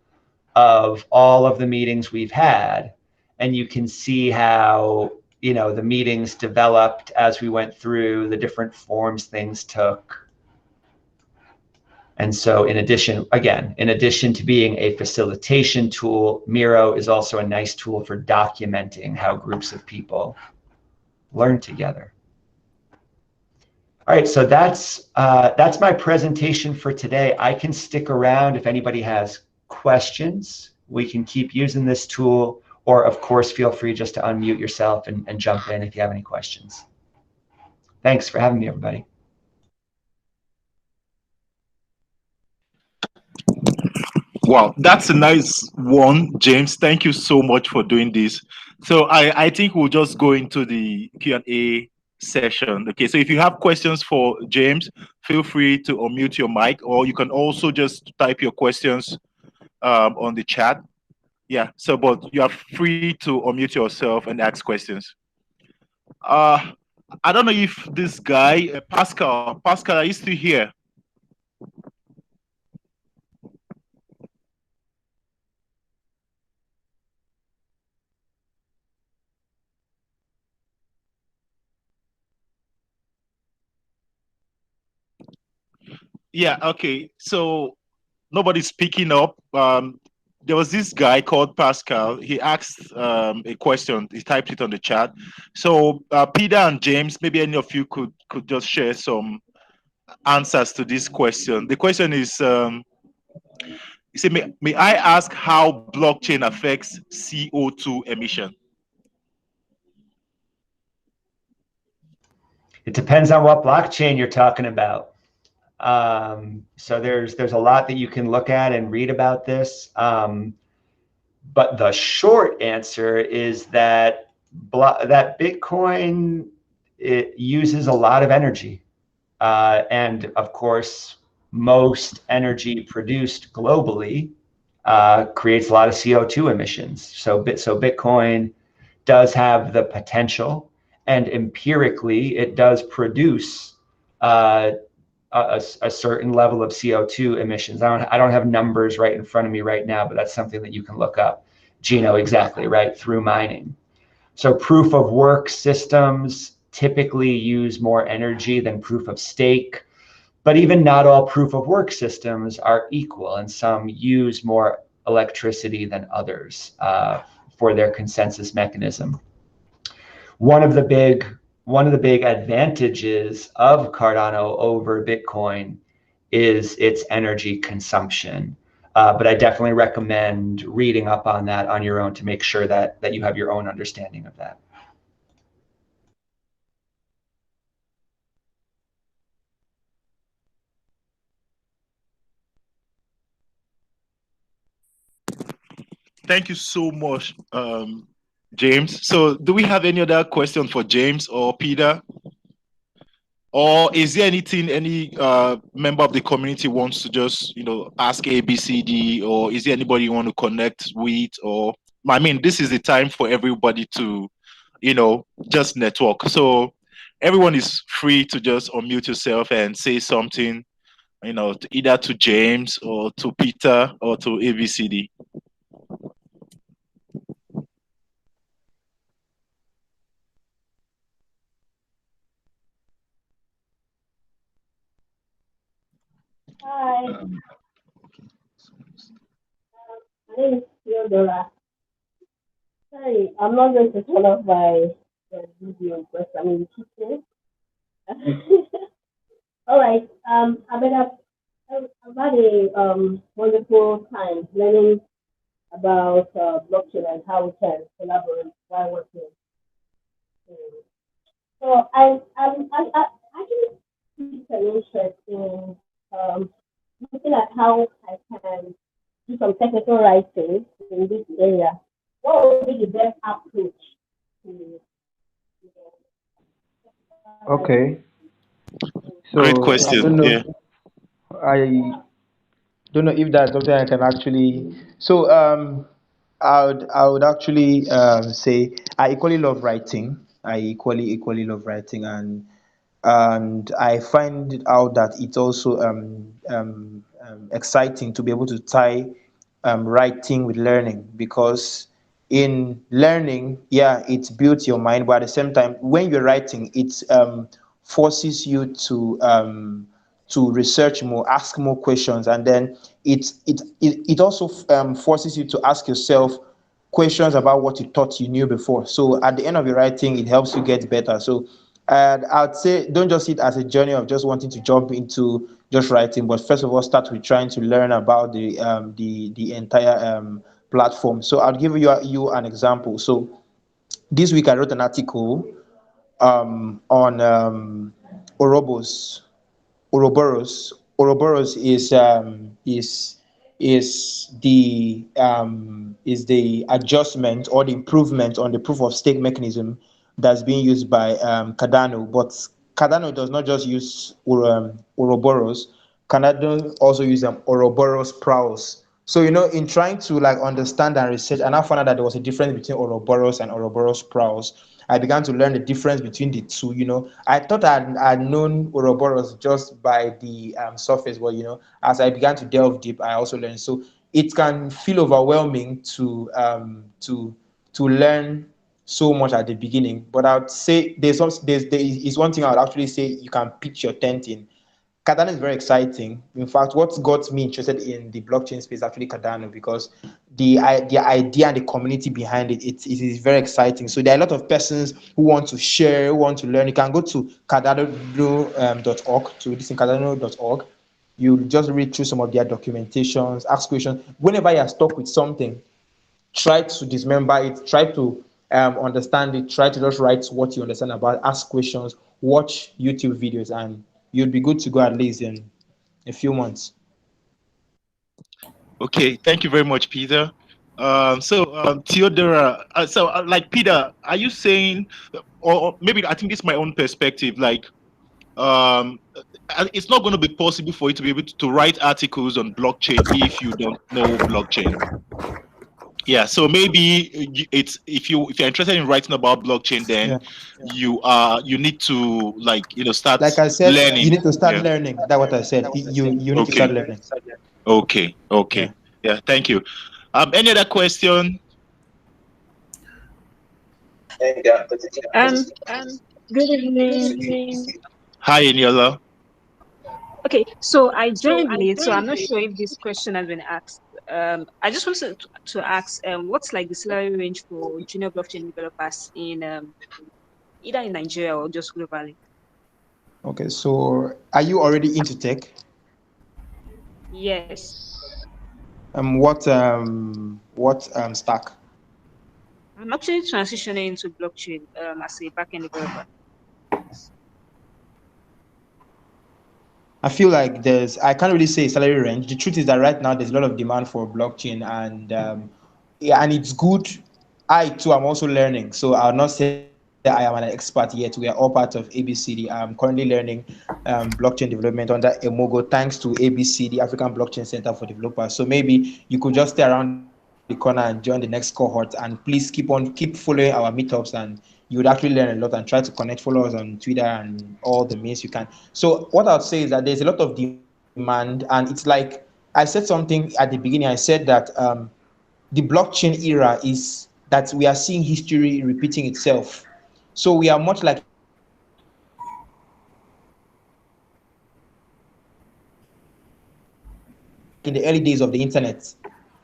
of all of the meetings we've had. And you can see how, the meetings developed as we went through, the different forms things took. And so in addition to being a facilitation tool, Miro is also a nice tool for documenting how groups of people learn together. All right, so that's my presentation for today. I can stick around if anybody has questions. We can keep using this tool, or of course, feel free just to unmute yourself and jump in if you have any questions. Thanks for having me, everybody. Wow, that's a nice one, James. Thank you so much for doing this. So I think we'll just go into the Q&A session. Okay, so if you have questions for James, feel free to unmute your mic, or you can also just type your questions on the chat. Yeah, so but you are free to unmute yourself and ask questions. I don't know if this guy, Pascal, are you still here? Yeah, okay. So nobody's picking up. There was this guy called Pascal. He asked a question. He typed it on the chat. So Peter and James, maybe any of you could just share some answers to this question. The question is, he said, may I ask how blockchain affects CO2 emission? It depends on what blockchain you're talking about. So there's a lot that you can look at and read about this. But the short answer is that Bitcoin, it uses a lot of energy. And of course, most energy produced globally creates a lot of CO2 emissions. So Bitcoin does have the potential, and empirically, it does produce a certain level of CO2 emissions. I don't have numbers right in front of me right now, but that's something that you can look up, Gino, exactly, right, through mining. So proof of work systems typically use more energy than proof of stake, but even not all proof of work systems are equal, and some use more electricity than others for their consensus mechanism. One of the big advantages of Cardano over Bitcoin is its energy consumption. But I definitely recommend reading up on that on your own to make sure that you have your own understanding of that. Thank you so much, James. So do we have any other question for James or Peter? Or is there anything any member of the community wants to just, ask ABCD, or is there anybody you want to connect with? Or, I mean, this is the time for everybody to, just network. So everyone is free to just unmute yourself and say something, either to James or to Peter or to ABCD. Hi, my name is Theodora. Sorry, I'm not going to turn off my video because I'm in the kitchen. All right. I've had a wonderful time learning about blockchain and how we can collaborate while working. So I actually see an interest in looking at how I can do some technical writing in this area. What would be the best approach to Okay. So Great I question. don't know. Yeah. I don't know if that's something I can actually. So I would actually say I equally love writing. I equally love writing, and I find it out that it's also exciting to be able to tie writing with learning, because in learning, yeah, it builds your mind, but at the same time, when you're writing, it forces you to research more, ask more questions, and then it also forces you to ask yourself questions about what you thought you knew before. So at the end of your writing, it helps you get better. So I'd say don't just see it as a journey of just wanting to jump into just writing, but first of all, start with trying to learn about the entire platform. So I'll give you an example. So this week I wrote an article on Orobos. Ouroboros. Ouroboros is the adjustment or the improvement on the proof of stake mechanism that's being used by Cardano. But Cardano does not just use Ouroboros. Cardano also use Ouroboros prowls. So in trying to understand and research, and I found out that there was a difference between Ouroboros and Ouroboros prowls. I began to learn the difference between the two. I thought I'd known Ouroboros just by the surface, but as I began to delve deep, I also learned. So it can feel overwhelming to learn so much at the beginning. But I would say there is one thing I would actually say you can pitch your tent in. Cardano is very exciting. In fact, what got me interested in the blockchain space is actually Cardano, because the idea and the community behind it is very exciting. So there are a lot of persons who want to share, who want to learn. You can go to cardano.org, to cardano.org. You just read through some of their documentations, ask questions. Whenever you're stuck with something, try to dismember it, try to understand it, try to just write what you understand about, ask questions, watch YouTube videos, and you'll be good to go at least in a few months. Okay, thank you very much, Peter. Theodora, like Peter, are you saying, or maybe I think this is my own perspective, like, it's not going to be possible for you to be able to write articles on blockchain if you don't know blockchain. Yeah, so maybe it's if you're interested in writing about blockchain, then you need to start Like I said, learning. you need to start learning. That's what I said. You need to start learning. Okay. Yeah, thank you. Any other question? Good evening. Hi, Eniola. Okay, so I joined late, so I'm not sure if this question has been asked. I just wanted to ask, what's like the salary range for junior blockchain developers in either in Nigeria or just globally? Okay, so are you already into tech? Yes. What stack? I'm actually transitioning into blockchain as a backend developer. I feel like I can't really say salary range. The truth is that right now there's a lot of demand for blockchain, and yeah, and it's good. I too am also learning, so I'll not say I am an expert yet. We are all part of ABCD. I'm currently learning blockchain development under Emogo, thanks to ABCD, African Blockchain Center for Developers. So maybe you could just stay around the corner and join the next cohort, and please keep following our meetups, and you would actually learn a lot, and try to connect followers on Twitter and all the means you can. So what I'll say is that there's a lot of demand, and it's like I said something at the beginning. I said that the blockchain era is that we are seeing history repeating itself. So we are much like in the early days of the internet.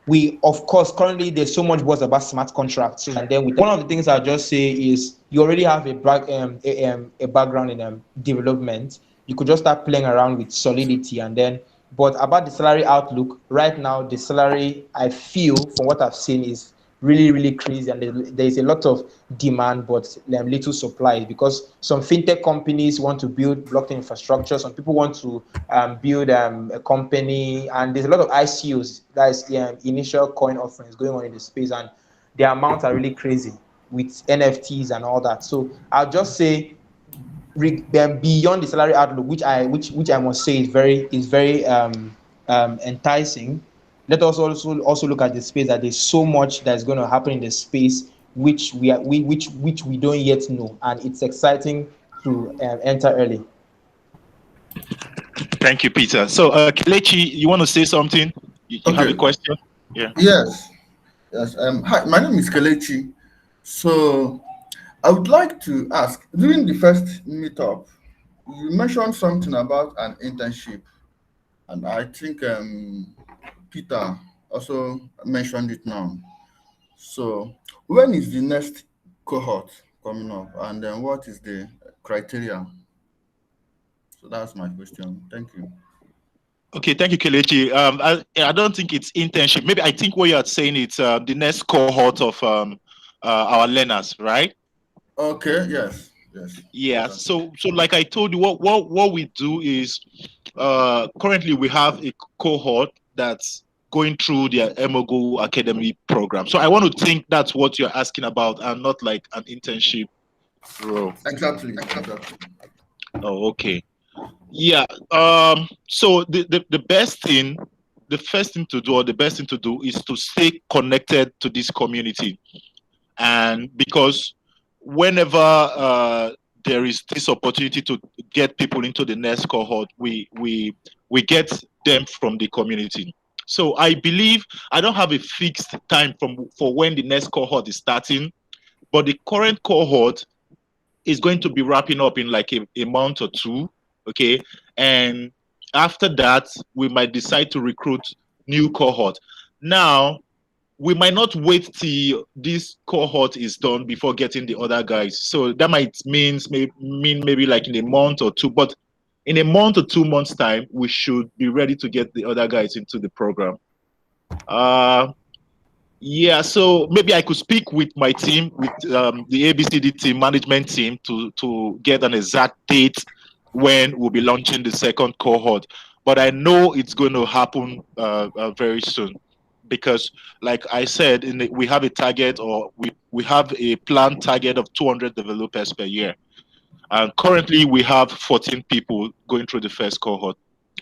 We, of course, currently there's so much buzz about smart contracts. So and then with one of the things I'll just say is you already have a background in development. You could just start playing around with Solidity, and then. But about the salary outlook, right now the salary I feel from what I've seen is really crazy, and there's a lot of demand but little supply, because some fintech companies want to build blockchain infrastructure, some people want to build a company, and there's a lot of ICOs, that is initial coin offerings, going on in the space, and the amounts are really crazy with NFTs and all that. So I'll just say beyond the salary outlook, which I must say is very enticing. Let us also look at the space, that there's so much that's going to happen in the space which we don't yet know, and it's exciting to enter early. Thank you, Peter. So, Kelechi, you want to say something? You have a Okay. question? Yeah. Yes. Yes. Hi, my name is Kelechi. So I would like to ask, during the first meetup, you mentioned something about an internship, and I think Peter also mentioned it now. So when is the next cohort coming up, and then what is the criteria? So that's my question. Thank you. Okay, thank you, Kelechi. I don't think it's internship. Maybe I think what you are saying it's the next cohort of our learners, right? Okay. Yes. Yes. Yeah. Exactly. So like I told you, what we do is currently we have a cohort that's going through their Emogo Academy program. So I want to think that's what you're asking about, and not like an internship role. Exactly. Exactly. Oh, okay. Yeah. So the best thing, the first thing to do, or the best thing to do, is to stay connected to this community, and because whenever there is this opportunity to get people into the next cohort, we get them from the community. So I believe I don't have a fixed time for when the next cohort is starting, but the current cohort is going to be wrapping up in like a month or two. Okay. And after that, we might decide to recruit new cohort. Now, we might not wait till this cohort is done before getting the other guys. So that might mean maybe like in a month or two, but in a month or 2 months time, we should be ready to get the other guys into the program. Yeah, so maybe I could speak with my team, with the ABCD team, management team, to get an exact date when we'll be launching the second cohort. But I know it's going to happen very soon, because, like I said, we have a target, or we have a planned target of 200 developers per year. And currently, we have 14 people going through the first cohort.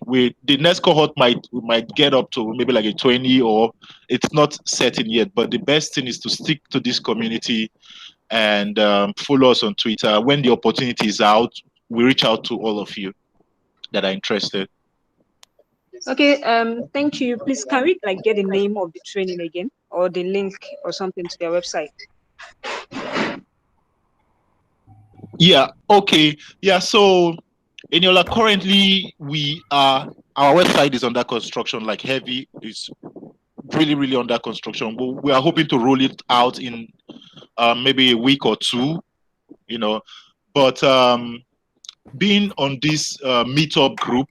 The next cohort might get up to maybe like a 20, or it's not certain yet. But the best thing is to stick to this community, and follow us on Twitter. When the opportunity is out, we reach out to all of you that are interested. Okay, thank you. Please, can we like get the name of the training again, or the link or something to their website? Yeah. Okay. Yeah. So, Eniola, currently our website is under construction, like heavy. It's really under construction. We are hoping to roll it out in maybe a week or two. You know, but being on this meetup group,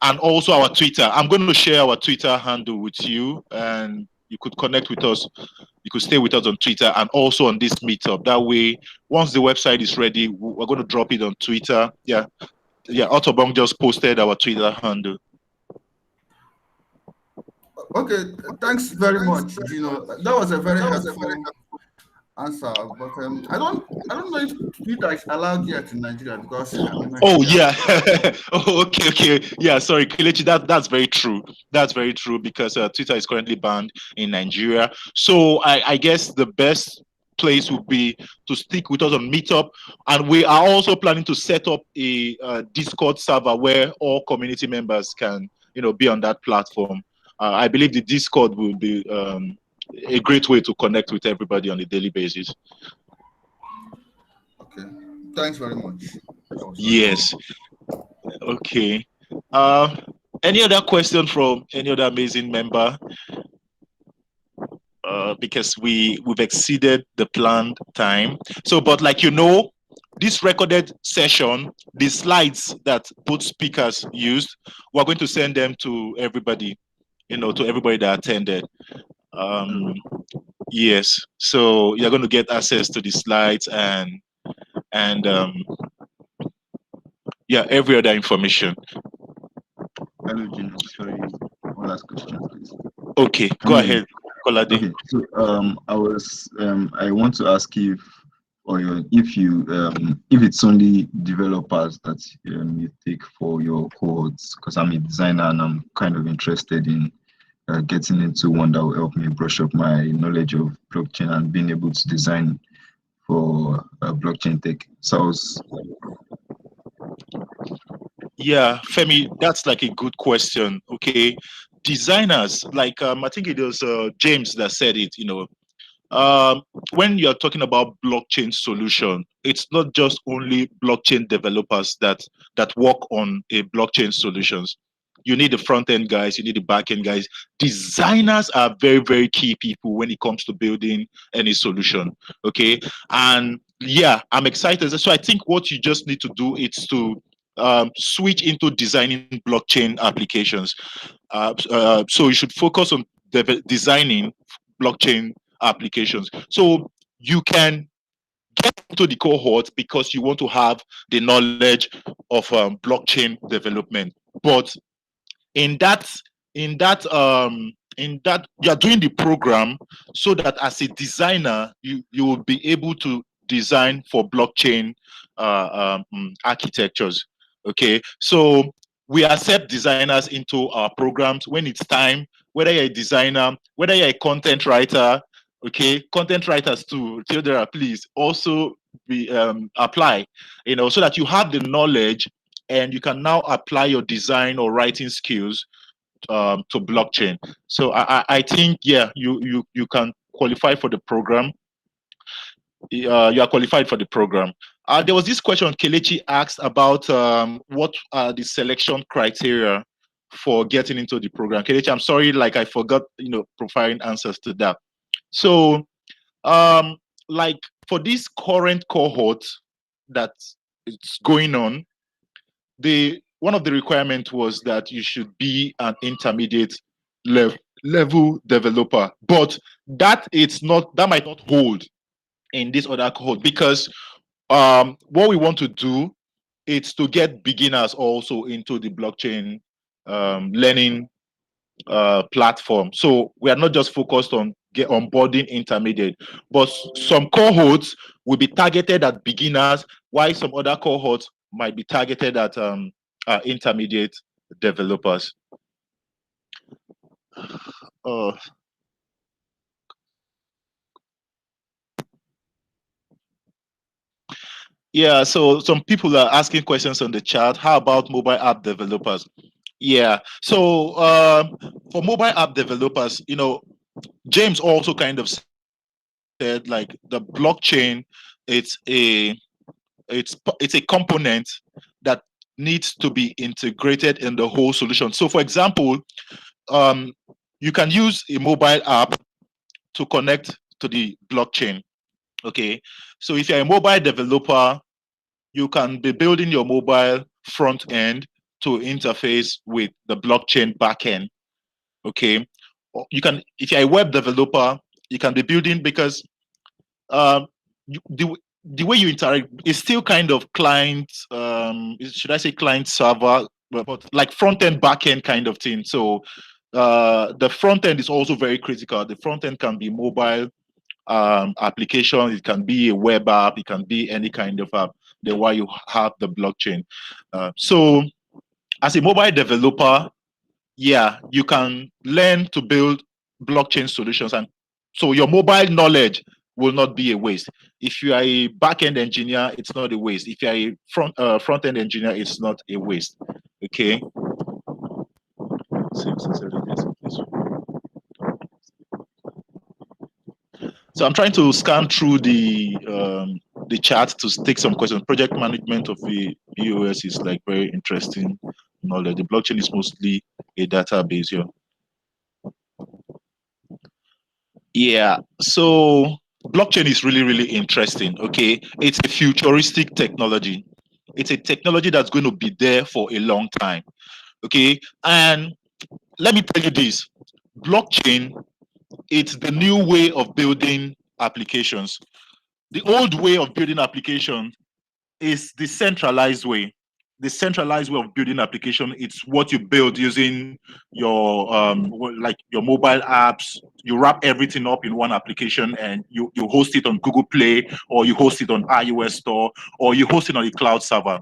and also our Twitter. I'm going to share our Twitter handle with you, and you could connect with us. You could stay with us on Twitter and also on this meetup. That way, once the website is ready, we're going to drop it on Twitter. Yeah, Otobong just posted our Twitter handle. Okay, thanks very much, Gino. That was a very helpful answer, but I don't know if Twitter is allowed yet in Nigeria because I'm in Nigeria. Oh yeah. Oh, okay. Yeah, sorry, Kelechi. That's very true. That's very true because Twitter is currently banned in Nigeria. So I guess the best place would be to stick with us on Meetup, and we are also planning to set up a Discord server where all community members can be on that platform. I believe the Discord will be a great way to connect with everybody on a daily basis. Okay, thanks very much. Yes. Okay. Any other question from any other amazing member? Because we've exceeded the planned time. So, but like this recorded session, the slides that both speakers used, we're going to send them to everybody, to everybody that attended. Yes. So you're going to get access to the slides and every other information. Hello, Gino. Sorry, one last question, please. Okay, go ahead, Kolade. Okay, so I want to ask if it's only developers that you take for your cohorts, because I'm a designer and I'm kind of interested in getting into one that will help me brush up my knowledge of blockchain and being able to design for blockchain tech. So Yeah, Femi, that's like a good question. Okay, designers, like I think it was James that said it. When you're talking about blockchain solution, it's not just only blockchain developers that work on a blockchain solutions. You need the front end guys, you need the back end guys. Designers are very, very key people when it comes to building any solution. Okay, and yeah, I'm excited. So I think what you just need to do is to switch into designing blockchain applications. So you should focus on designing blockchain applications. So you can get into the cohort because you want to have the knowledge of blockchain development. But in that you're doing the program so that as a designer you will be able to design for blockchain architectures. Okay, so we accept designers into our programs when it's time, whether you're a designer, whether you're a content writer. Okay, content writers too, Theodora, please also be apply, so that you have the knowledge and you can now apply your design or writing skills to blockchain. So I think you can qualify for the program. You are qualified for the program. There was this question Kelechi asked about what are the selection criteria for getting into the program. Kelechi, I'm sorry, like I forgot, providing answers to that. So, like for this current cohort that it's going on, one of the requirements was that you should be an intermediate level developer, but that might not hold in this other cohort because what we want to do is to get beginners also into the blockchain learning platform. So we are not just focused on onboarding intermediate, but some cohorts will be targeted at beginners, while some other cohorts might be targeted at intermediate developers. Yeah, so some people are asking questions on the chat. How about mobile app developers? Yeah, so for mobile app developers, James also kind of said like the blockchain, it's a component that needs to be integrated in the whole solution. So for example, you can use a mobile app to connect to the blockchain. Okay, so if you're a mobile developer, you can be building your mobile front end to interface with the blockchain backend. Okay, you can, if you're a web developer, you can be building, because the way you interact is still kind of client, should I say client server, but like front end, back end kind of thing. So the front end is also very critical. The front end can be mobile application, it can be a web app, it can be any kind of app. Then why you have the blockchain. So as a mobile developer, yeah, you can learn to build blockchain solutions, and so your mobile knowledge will not be a waste. If you are a back-end engineer, it's not a waste. If you are a front-end engineer, it's not a waste. Okay. So I'm trying to scan through the chat to take some questions. Project management of the EOS is like very interesting knowledge. The blockchain is mostly a database here. Yeah, so blockchain is really, really interesting. Okay, it's a futuristic technology. It's a technology that's going to be there for a long time. Okay, and let me tell you this: blockchain, it's the new way of building applications. The old way of building applications is the centralized way. The centralized way of building application, it's what you build using your like your mobile apps. You wrap everything up in one application, and you host it on Google Play, or you host it on iOS Store, or you host it on a cloud server.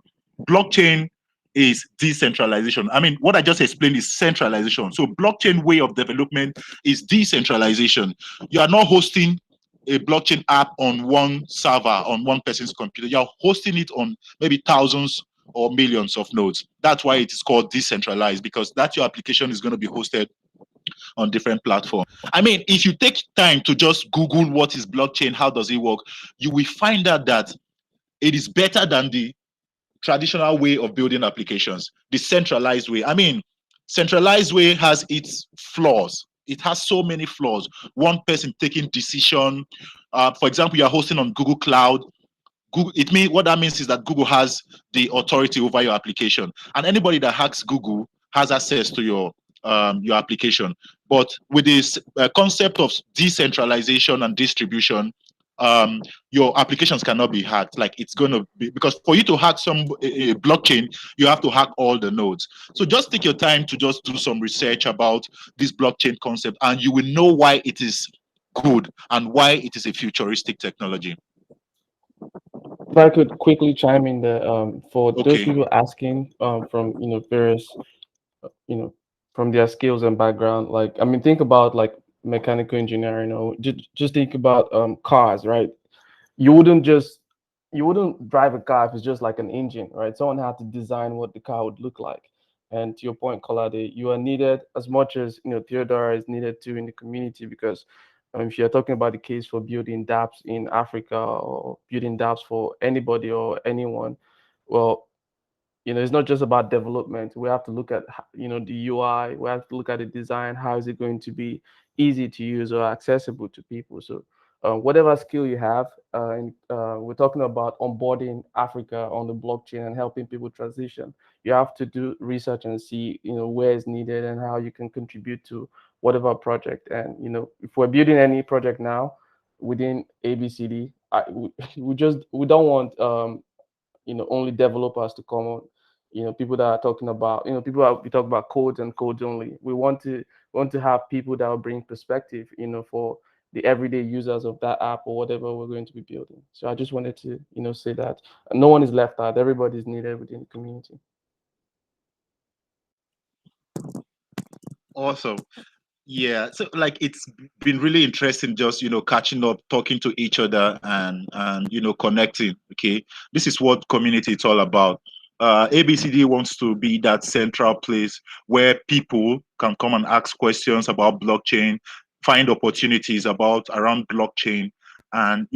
Blockchain is decentralization. I mean, what I just explained is centralization. So blockchain way of development is decentralization. You are not hosting a blockchain app on one server, on one person's computer. You're hosting it on maybe thousands or millions of nodes. That's why it is called decentralized, because that your application is going to be hosted on different platforms. I mean, if you take time to just Google what is blockchain, how does it work, you will find out that it is better than the traditional way of building applications, the centralized way. I mean, centralized way has its flaws. It has so many flaws. One person taking decision. For example, you are hosting on Google Cloud. Google, what that means is that Google has the authority over your application, and anybody that hacks Google has access to your application. But with this concept of decentralization and distribution, your applications cannot be hacked. Like, it's going to be, because for you to hack a blockchain, you have to hack all the nodes. So just take your time to just do some research about this blockchain concept, and you will know why it is good and why it is a futuristic technology. If I could quickly chime in there, for those Okay. people asking from various from their skills and background, like, I mean, think about like mechanical engineering, or just think about cars, right? You wouldn't drive a car if it's just like an engine, right? Someone had to design what the car would look like. And to your point, Kolade, you are needed as much as Theodora is needed too in the community, because if you're talking about the case for building dApps in Africa, or building dApps for anybody or anyone, well, it's not just about development. We have to look at the UI. We have to look at the design. How is it going to be easy to use or accessible to people? So whatever skill you have, and we're talking about onboarding Africa on the blockchain and helping people transition. You have to do research and see where it's needed and how you can contribute to whatever project. And if we're building any project now within ABCD, we don't want only developers to come on. People that are talking about, people that we talk about codes and codes only. We want to have people that will bring perspective, for the everyday users of that app or whatever we're going to be building. So I just wanted to, say that no one is left out. Everybody is needed within the community. Awesome. Yeah, so like it's been really interesting just catching up, talking to each other, and connecting. Okay, this is what community is all about. ABCD wants to be that central place where people can come and ask questions about blockchain, find opportunities around blockchain, and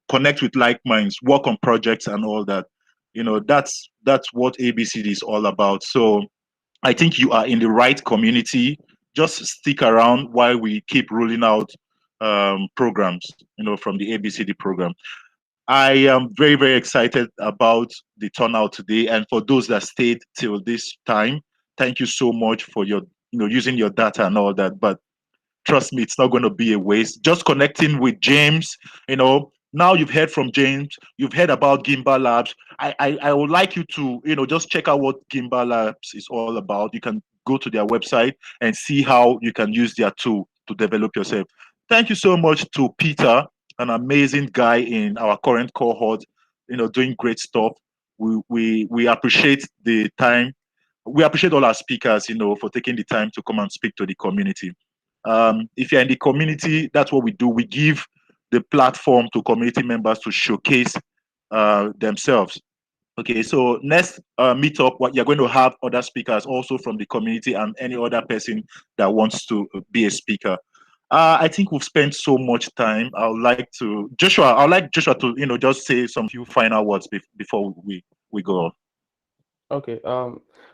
connect with like minds, work on projects and all that. That's what ABCD is all about. So I think you are in the right community. Just stick around while we keep rolling out programs, from the ABCD program. I am very, very excited about the turnout today. And for those that stayed till this time, thank you so much for your, using your data and all that. But trust me, it's not going to be a waste. Just connecting with James, now you've heard from James, you've heard about Gimbal Labs. I would like you to, just check out what Gimbal Labs is all about. You can go to their website and see how you can use their tool to develop yourself. Thank you so much to Peter, an amazing guy in our current cohort, doing great stuff. We appreciate the time. We appreciate all our speakers, for taking the time to come and speak to the community. If you're in the community, that's what we do. We give the platform to community members to showcase themselves. Okay, so next meetup, what you're going to have other speakers also from the community and any other person that wants to be a speaker. I think we've spent so much time. I'd like Joshua to just say some few final words before we go off. Okay.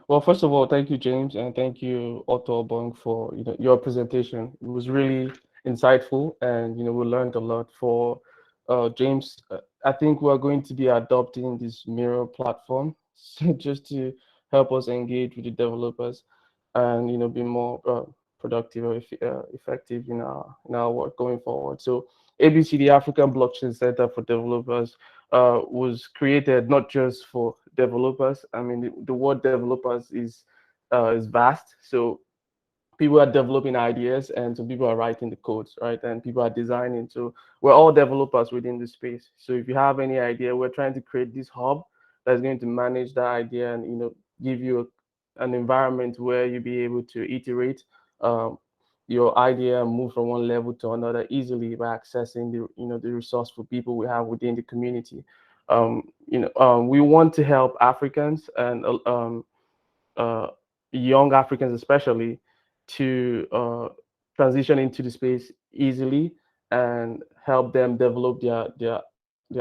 Well, first of all, thank you, James, and thank you, Otobong, for your presentation. It was really insightful, and we learned a lot. For James, I think we are going to be adopting this mirror platform just to help us engage with the developers and be more productive or effective in our work going forward. So ABC, the African Blockchain Center for Developers, was created not just for developers. I mean, the word developers is vast. So people are developing ideas, and some people are writing the codes, right? And people are designing. So we're all developers within the space. So if you have any idea, we're trying to create this hub that's going to manage that idea and give you an environment where you'll be able to iterate your idea and move from one level to another easily by accessing the resourceful people we have within the community. We want to help Africans and young Africans especially to transition into the space easily and help them develop their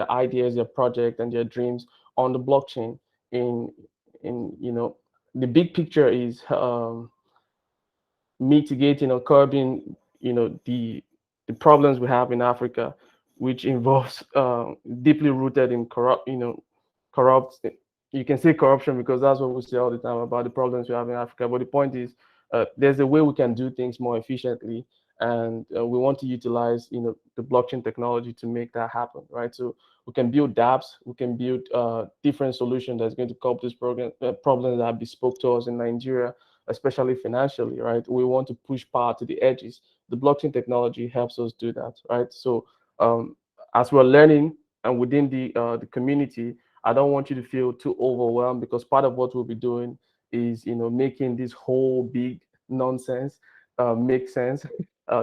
ideas, their project, and their dreams on the blockchain. In the big picture is mitigating or curbing the problems we have in Africa, which involves deeply rooted in corrupt. You can say corruption because that's what we say all the time about the problems we have in Africa. But the point is, there's a way we can do things more efficiently, and we want to utilize the blockchain technology to make that happen, right? So we can build dApps, we can build different solutions that's going to cope this problems that are bespoke to us in Nigeria, especially financially, right? We want to push power to the edges. The blockchain technology helps us do that, right? So as we're learning and within the community, I don't want you to feel too overwhelmed, because part of what we'll be doing is making this whole big nonsense make sense.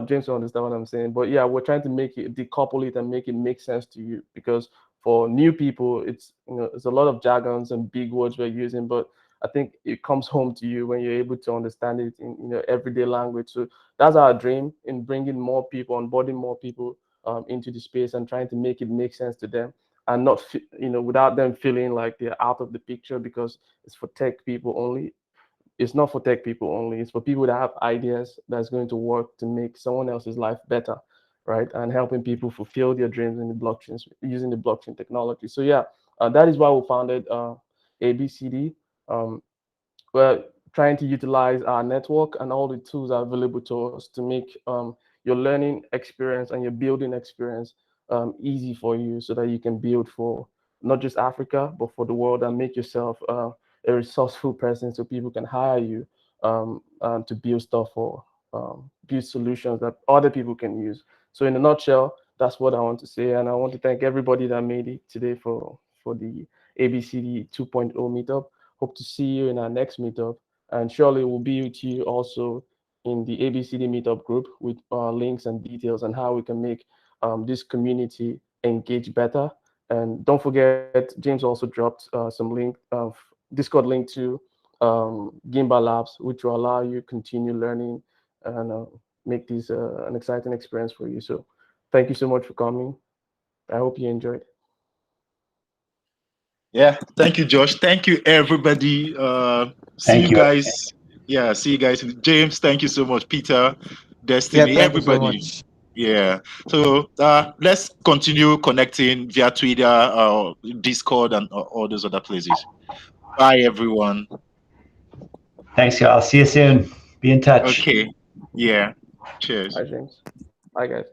James will understand what I'm saying, but yeah, we're trying to make it, decouple it, and make it make sense to you, because for new people, it's it's a lot of jargons and big words we're using, but I think it comes home to you when you're able to understand it in everyday language. So that's our dream, in bringing more people, onboarding more people into the space, and trying to make it make sense to them, and not without them feeling like they're out of the picture because it's for tech people only. It's not for tech people only. It's for people that have ideas that's going to work to make someone else's life better, right? And helping people fulfill their dreams in the blockchains using the blockchain technology. So yeah, that is why we founded ABCD. We're trying to utilize our network and all the tools are available to us to make your learning experience and your building experience easy for you, so that you can build for not just Africa, but for the world, and make yourself a resourceful person so people can hire you to build stuff for build solutions that other people can use. So in a nutshell, that's what I want to say. And I want to thank everybody that made it today for the ABCD 2.0 meetup. Hope to see you in our next meetup. And surely we'll be with you also in the ABCD meetup group with links and details on how we can make this community engage better. And don't forget, James also dropped some link of Discord link to Gimbal Labs, which will allow you to continue learning and make this an exciting experience for you. So thank you so much for coming. I hope you enjoyed. Yeah, thank you, Josh. Thank you, everybody. See you guys. Yeah, see you guys. James, thank you so much. Peter, Destiny, Yeah, thank you so everybody. much. Yeah. So let's continue connecting via Twitter, Discord, and all those other places. Bye, everyone. Thanks, y'all. See you soon. Be in touch. Okay. Yeah. Cheers. Bye, James. Bye, guys.